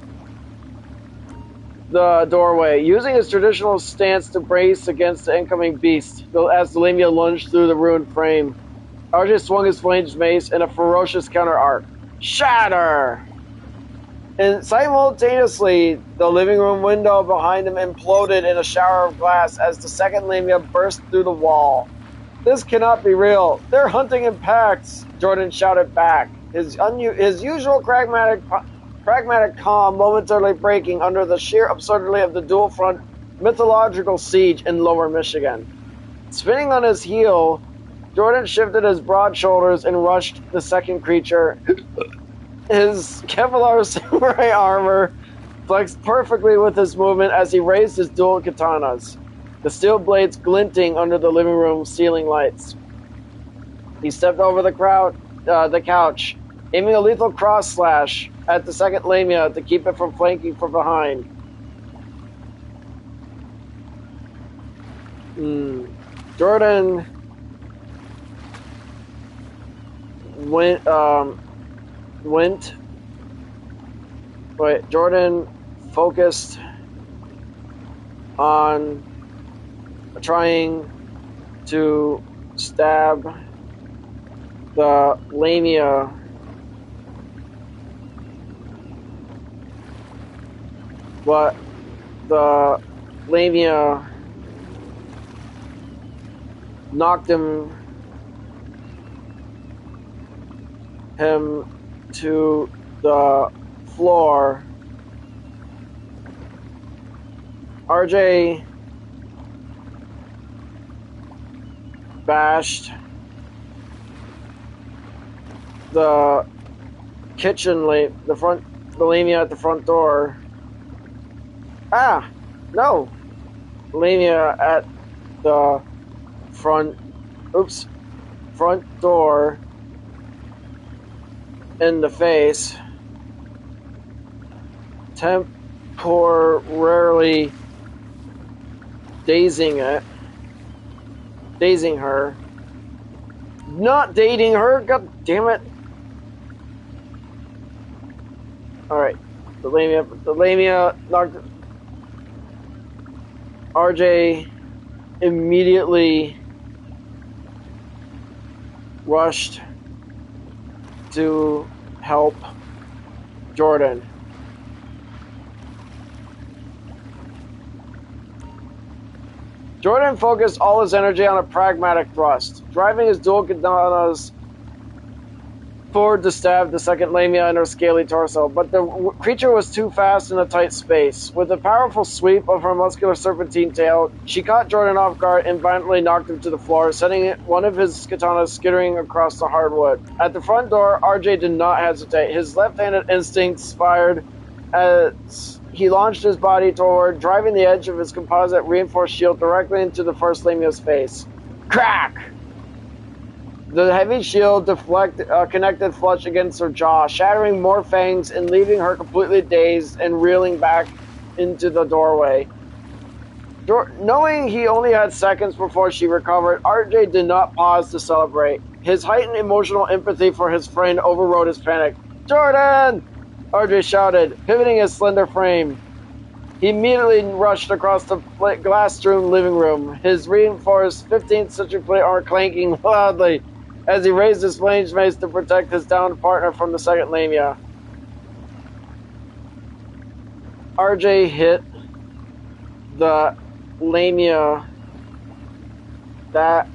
the doorway, using his traditional stance to brace against the incoming beast as the Lamia lunged through the ruined frame. RJ swung his flanged mace in a ferocious counter-arc. Shatter! And simultaneously, the living room window behind him imploded in a shower of glass as the second Lamia burst through the wall. This cannot be real. They're hunting in packs, Jordan shouted back, his usual pragmatic calm momentarily breaking under the sheer absurdity of the dual-front mythological siege in Lower Michigan. Spinning on his heel, Jordan shifted his broad shoulders and rushed the second creature. His Kevlar samurai armor flexed perfectly with his movement as he raised his dual katanas, the steel blades glinting under the living room ceiling lights. He stepped over the couch, aiming a lethal cross slash at the second Lamia to keep it from flanking from behind. Jordan Jordan focused on trying to stab the Lamia but the Lamia knocked him to the floor. RJ bashed the Lamia at the front door. No! Lamia at the front door in the face, temporarily dazing her. Not dating her, god damn it. Alright, the Lamia knocked RJ immediately rushed to help Jordan. Jordan focused all his energy on a pragmatic thrust, driving his dual katanas forward to stab the second Lamia in her scaly torso, but the creature was too fast in a tight space. With a powerful sweep of her muscular serpentine tail, she caught Jordan off guard and violently knocked him to the floor, sending one of his katanas skittering across the hardwood. At the front door, RJ did not hesitate. His left-handed instincts fired as he launched his body toward, driving the edge of his composite reinforced shield directly into the first Lamia's face. Crack! The heavy shield connected flush against her jaw, shattering more fangs and leaving her completely dazed and reeling back into the doorway. Knowing he only had seconds before she recovered, RJ did not pause to celebrate. His heightened emotional empathy for his friend overrode his panic. "Jordan!" RJ shouted, pivoting his slender frame. He immediately rushed across the glass-strewn living room, his reinforced 15th century plate armor clanking loudly as he raised his flanged mace to protect his downed partner from the second Lamia. RJ hit the Lamia that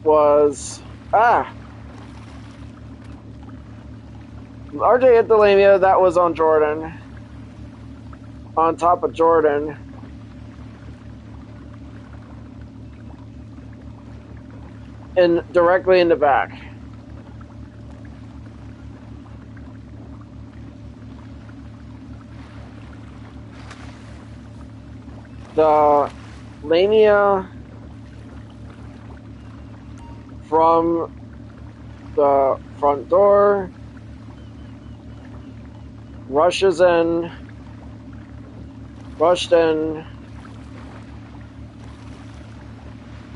was... RJ hit the Lamia that was on Jordan. On top of Jordan. And directly in the back. The Lamia from the front door rushed in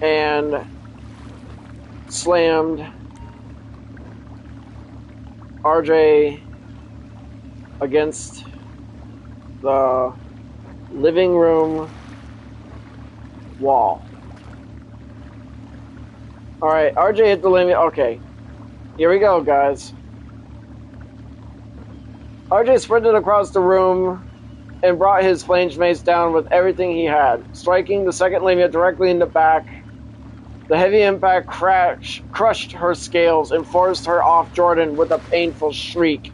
and slammed RJ against the living room wall. Alright, RJ hit the limit. Okay. Here we go, guys. RJ sprinted across the room and brought his flange mace down with everything he had, striking the second Lamia directly in the back. The heavy impact crushed her scales and forced her off Jordan with a painful shriek.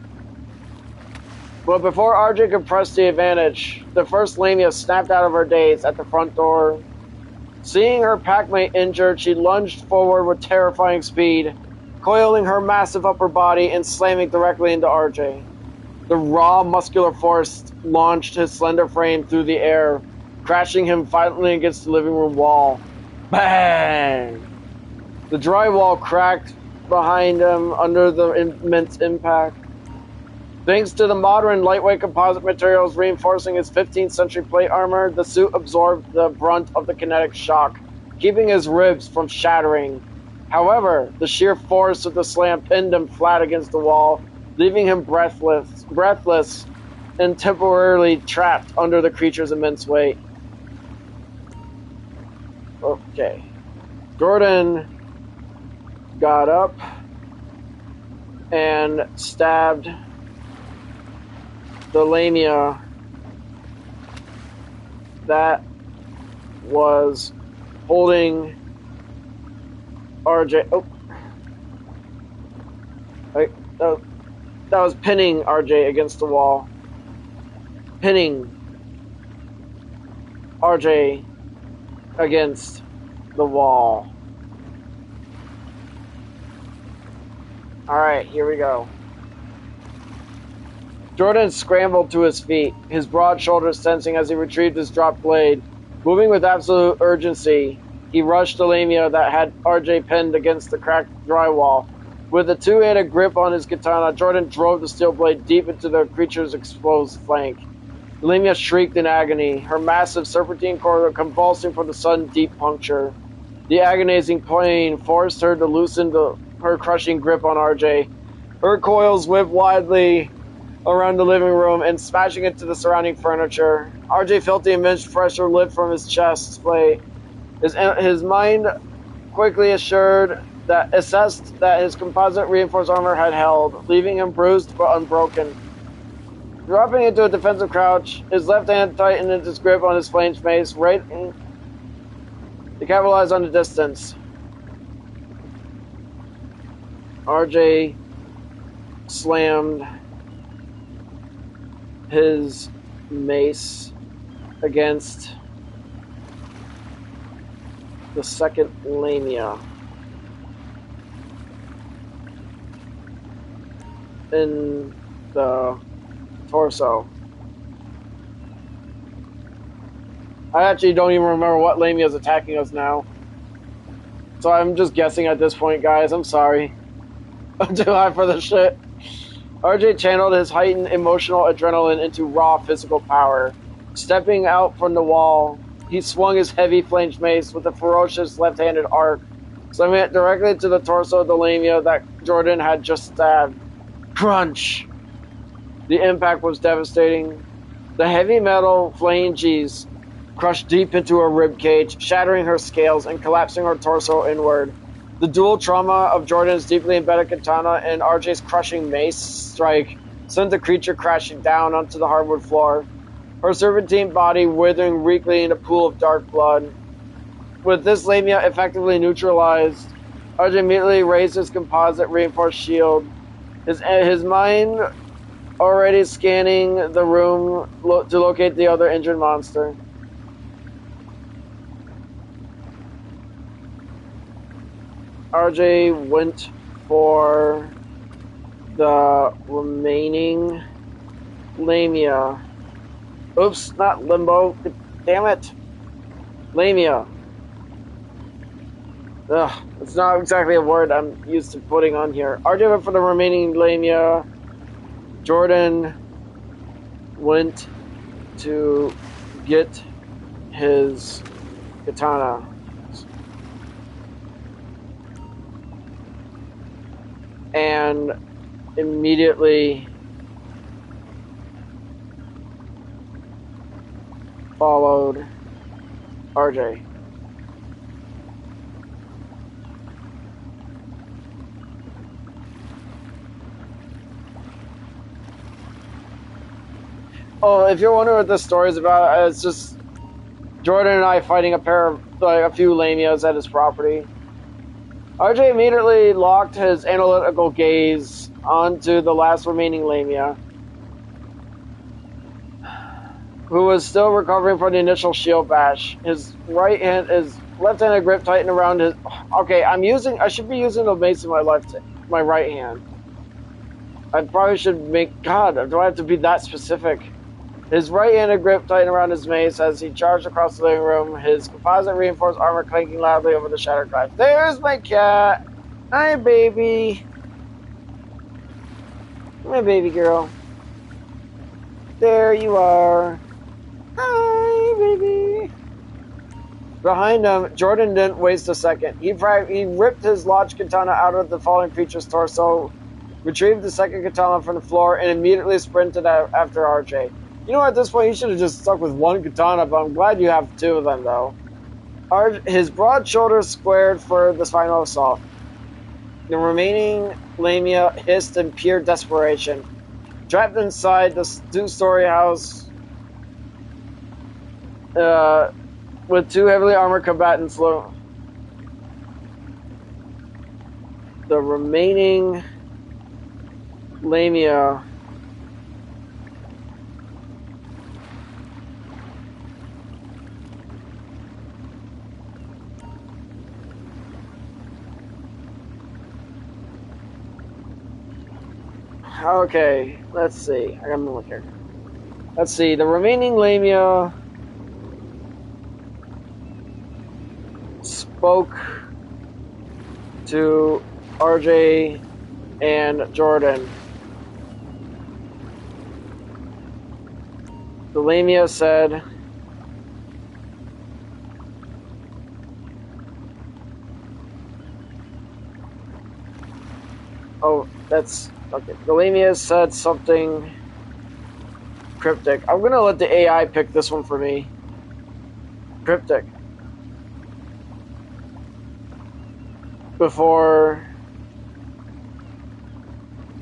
But before RJ could press the advantage, the first Lamia snapped out of her daze at the front door. Seeing her packmate injured, she lunged forward with terrifying speed, coiling her massive upper body and slamming directly into RJ. The raw muscular force launched his slender frame through the air, crashing him violently against the living room wall. Bang! The drywall cracked behind him under the immense impact. Thanks to the modern lightweight composite materials reinforcing his 15th century plate armor, the suit absorbed the brunt of the kinetic shock, keeping his ribs from shattering. However, the sheer force of the slam pinned him flat against the wall, leaving him breathless and temporarily trapped under the creature's immense weight. Okay. Jordan got up and stabbed the Lamia that was holding RJ. Oh. That was pinning RJ against the wall. Pinning RJ against the wall. Alright, here we go. Jordan scrambled to his feet, his broad shoulders tensing as he retrieved his dropped blade. Moving with absolute urgency, he rushed the Lamia that had RJ pinned against the cracked drywall. With a two-handed grip on his katana, Jordan drove the steel blade deep into the creature's exposed flank. The Lamia shrieked in agony, her massive serpentine corridor convulsing from the sudden deep puncture. The agonizing pain forced her to loosen her crushing grip on RJ. Her coils whipped wildly around the living room and smashing into the surrounding furniture. RJ felt the immense pressure lift from his chest plate. His mind quickly assessed that his composite reinforced armor had held, leaving him bruised but unbroken. Dropping into a defensive crouch, his left hand tightened its grip on his flange mace, right to capitalize on the distance. RJ slammed his mace against the second Lamia in the torso. I actually don't even remember what Lamia is attacking us now. So I'm just guessing at this point, guys. I'm sorry. I'm too high for this shit. RJ channeled his heightened emotional adrenaline into raw physical power. Stepping out from the wall, he swung his heavy flanged mace with a ferocious left-handed arc, slamming it directly to the torso of the Lamia that Jordan had just stabbed. Crunch! The impact was devastating. The heavy metal phalanges crushed deep into her ribcage, shattering her scales and collapsing her torso inward. The dual trauma of Jordan's deeply embedded katana and RJ's crushing mace strike sent the creature crashing down onto the hardwood floor, her serpentine body withering weakly in a pool of dark blood. With this Lamia effectively neutralized, RJ immediately raised his composite reinforced shield, his mind already scanning the room to locate the other injured monster. RJ went for the remaining Lamia. Oops, not Limbo. Damn it. Lamia. Ugh, it's not exactly a word I'm used to putting on here. RJ went for the remaining Lamia. Jordan went to get his katana. And immediately followed RJ. Oh, if you're wondering what this story is about, it's just Jordan and I fighting a few Lamias at his property. RJ immediately locked his analytical gaze onto the last remaining Lamia, who was still recovering from the initial shield bash. His left-handed grip tightened around his. Okay, I should be using the mace in my right hand. I probably should make. God, do I have to be that specific? His right-handed grip tightened around his mace as he charged across the living room, his composite reinforced armor clanking loudly over the shattered glass. There's my cat! Hi, baby! My baby girl. There you are. Hi, baby! Behind him, Jordan didn't waste a second. He ripped his lodge katana out of the fallen creature's torso, retrieved the second katana from the floor, and immediately sprinted after RJ. You know, at this point, you should have just stuck with one katana, but I'm glad you have two of them, though. His broad shoulders squared for the final assault. The remaining Lamia hissed in pure desperation. Trapped inside the two-story house with two heavily armored combatants, the remaining Lamia Okay, let's see. I gotta look here. Let's see. The remaining Lamia spoke to RJ and Jordan. The Lamia said, "Oh, that's okay." The Lamia said something cryptic. I'm gonna let the AI pick this one for me. Cryptic. Before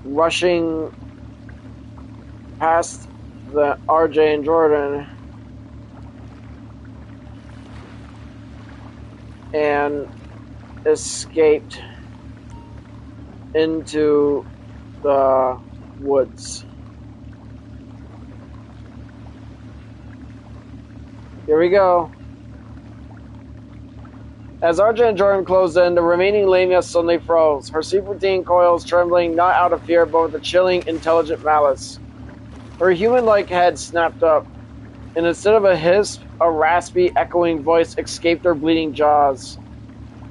rushing past the RJ and Jordan and escaped into the woods. Here we go. As RJ and Jordan closed in, the remaining Lamia suddenly froze, her serpentine coils trembling not out of fear but with a chilling, intelligent malice. Her human-like head snapped up, and instead of a hiss, a raspy, echoing voice escaped her bleeding jaws.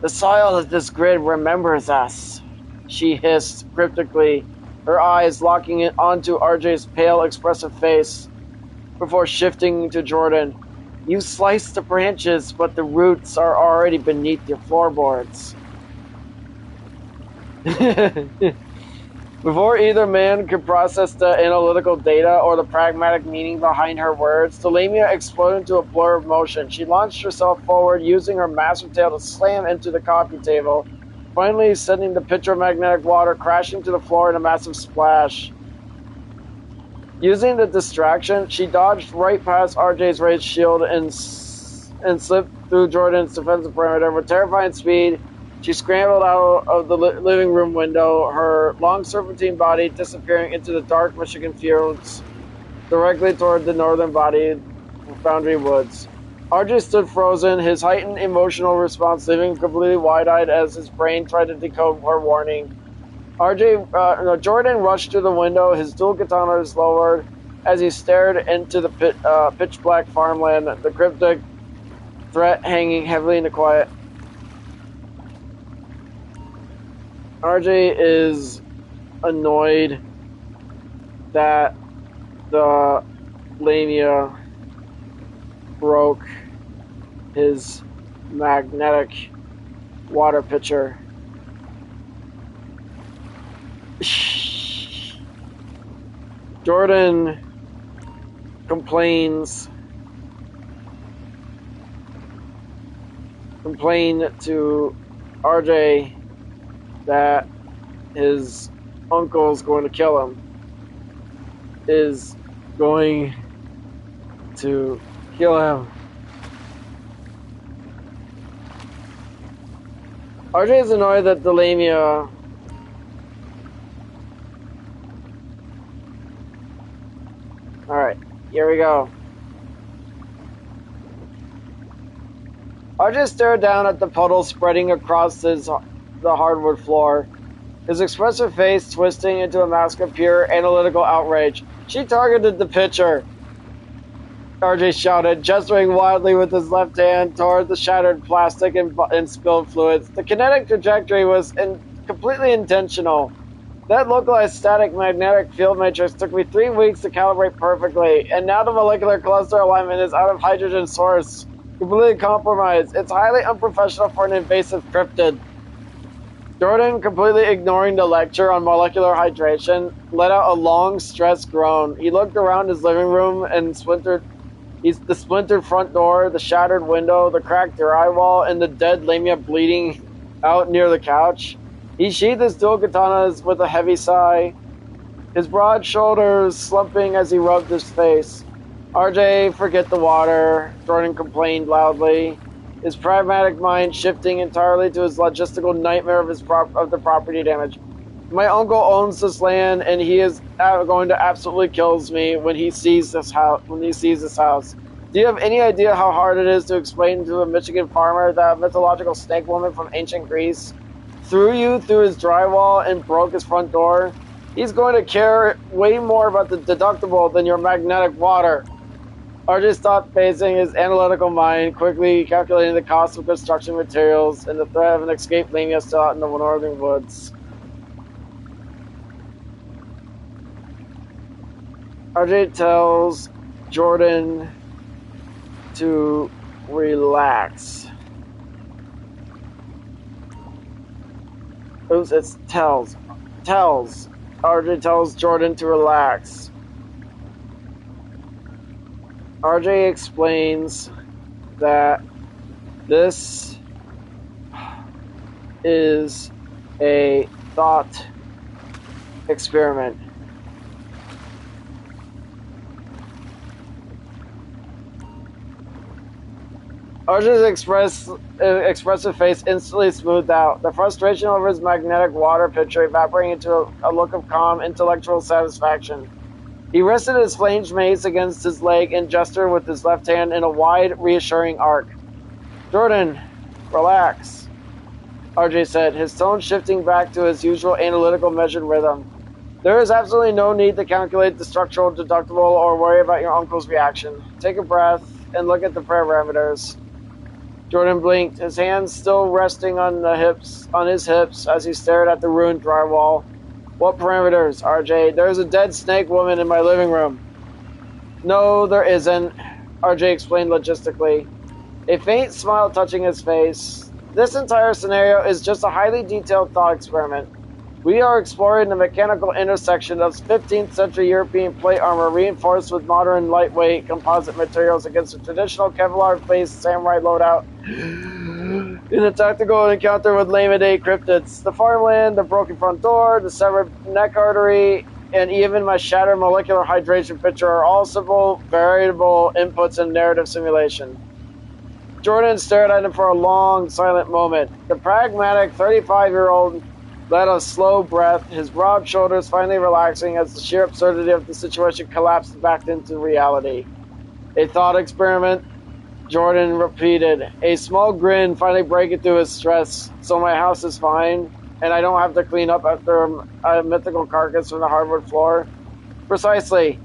"The soil of this grid remembers us," she hissed cryptically, her eyes locking it onto RJ's pale, expressive face, before shifting to Jordan. "You slice the branches, but the roots are already beneath your floorboards." Before either man could process the analytical data or the pragmatic meaning behind her words, the Lamia exploded into a blur of motion. She launched herself forward, using her massive tail to slam into the coffee table, finally sending the pitcher of magnetic water crashing to the floor in a massive splash. Using the distraction, she dodged right past RJ's raised shield and slipped through Jordan's defensive perimeter. With terrifying speed, she scrambled out of the living room window, her long serpentine body disappearing into the dark Michigan fields directly toward the northern boundary woods. RJ stood frozen, his heightened emotional response leaving him completely wide-eyed as his brain tried to decode her warning. Jordan rushed to the window, his dual katanas lowered as he stared into the pitch-black farmland, the cryptic threat hanging heavily in the quiet. RJ is annoyed that the Lamia broke his magnetic water pitcher. Jordan complains complain to RJ that his uncle's going to kill him. Is going to kill him. RJ is annoyed that the Lamia Alright, here we go. RJ stared down at the puddle spreading across the hardwood floor, his expressive face twisting into a mask of pure analytical outrage. She targeted the pitcher, RJ shouted, gesturing wildly with his left hand toward the shattered plastic and spilled fluids. The kinetic trajectory was completely intentional. That localized static magnetic field matrix took me 3 weeks to calibrate perfectly, and now the molecular cluster alignment is out of hydrogen source. Completely compromised. It's highly unprofessional for an invasive cryptid. Jordan, completely ignoring the lecture on molecular hydration, let out a long, stressed groan. He looked around his living room and the splintered front door, the shattered window, the cracked drywall, and the dead Lamia bleeding out near the couch. He sheathed his dual katanas with a heavy sigh, his broad shoulders slumping as he rubbed his face. RJ, forget the water, Jordan complained loudly, his pragmatic mind shifting entirely to his logistical nightmare of the property damage. My uncle owns this land, and he is going to absolutely kills me when he sees this house. Do you have any idea how hard it is to explain to a Michigan farmer that a mythological snake woman from ancient Greece threw you through his drywall and broke his front door? He's going to care way more about the deductible than your magnetic water. RJ stopped pacing, his analytical mind quickly calculating the cost of construction materials and the threat of an escaped Lamia still out in the northern woods. RJ tells Jordan to relax. Oops, it's tells. RJ tells Jordan to relax. RJ explains that this is a thought experiment. RJ's expressive face instantly smoothed out, the frustration over his magnetic water pitcher evaporating into a look of calm, intellectual satisfaction. He rested his flanged mace against his leg and gestured with his left hand in a wide, reassuring arc. Jordan, relax, RJ said, his tone shifting back to his usual analytical measured rhythm. There is absolutely no need to calculate the structural deductible or worry about your uncle's reaction. Take a breath and look at the parameters. Jordan blinked, his hands still resting on his hips as he stared at the ruined drywall. What parameters, RJ? There's a dead snake woman in my living room. No, there isn't, RJ explained logistically, a faint smile touching his face. This entire scenario is just a highly detailed thought experiment. We are exploring the mechanical intersection of 15th century European plate armor reinforced with modern lightweight composite materials against a traditional Kevlar-based samurai loadout in a tactical encounter with Lamidae cryptids. The farmland, the broken front door, the severed neck artery, and even my shattered molecular hydration picture are all simple, variable inputs in narrative simulation. Jordan stared at him for a long, silent moment. The pragmatic 35-year-old let a slow breath, his broad shoulders finally relaxing as the sheer absurdity of the situation collapsed back into reality. A thought experiment, Jordan repeated, a small grin finally breaking through his stress. So my house is fine, and I don't have to clean up after a mythical carcass from the hardwood floor? Precisely,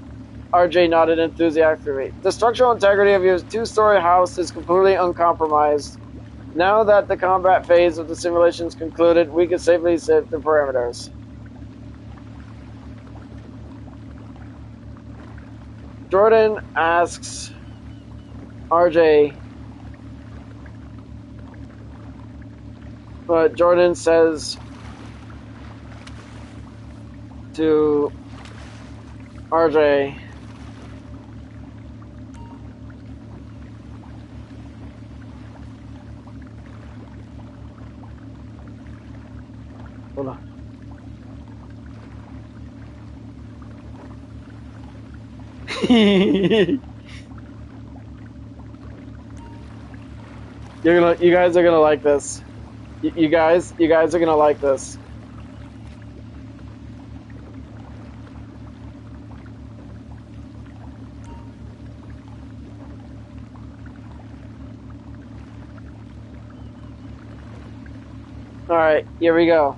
RJ nodded enthusiastically. The structural integrity of your two-story house is completely uncompromised. Now that the combat phase of the simulation is concluded, we can safely set the parameters. Jordan asks RJ, but Jordan says to RJ, You guys are gonna like this. You guys are gonna like this. Alright, here we go.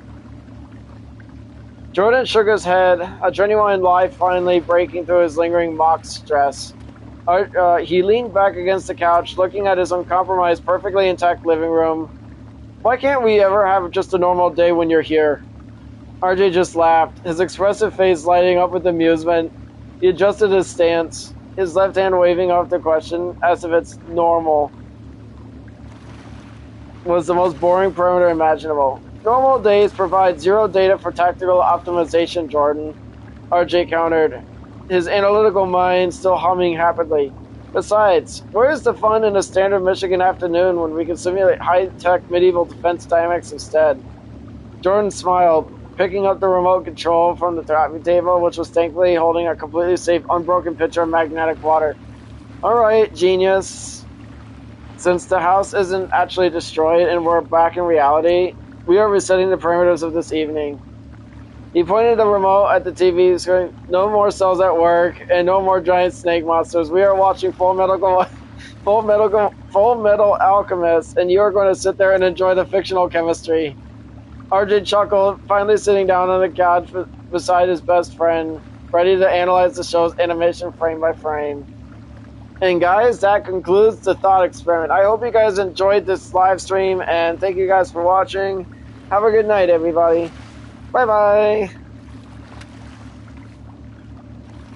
Jordan shook his head, a genuine lie finally breaking through his lingering mock stress. He leaned back against the couch, looking at his uncompromised, perfectly intact living room. Why can't we ever have just a normal day when you're here? RJ just laughed, his expressive face lighting up with amusement. He adjusted his stance, his left hand waving off the question as if it's normal was the most boring perimeter imaginable. Normal days provide zero data for tactical optimization, Jordan, RJ countered, his analytical mind still humming happily. Besides, where's the fun in a standard Michigan afternoon when we can simulate high-tech medieval defense dynamics instead? Jordan smiled, picking up the remote control from the drafting table, which was thankfully holding a completely safe, unbroken pitcher of magnetic water. Alright, genius. Since the house isn't actually destroyed and we're back in reality, we are resetting the parameters of this evening. He pointed the remote at the TV screen. No more cells at work and no more giant snake monsters. We are watching Full Metal Alchemist, and you are going to sit there and enjoy the fictional chemistry. RJ chuckled, finally sitting down on the couch beside his best friend, ready to analyze the show's animation frame by frame. And guys, that concludes the thought experiment. I hope you guys enjoyed this live stream, and thank you guys for watching. Have a good night, everybody. Bye-bye.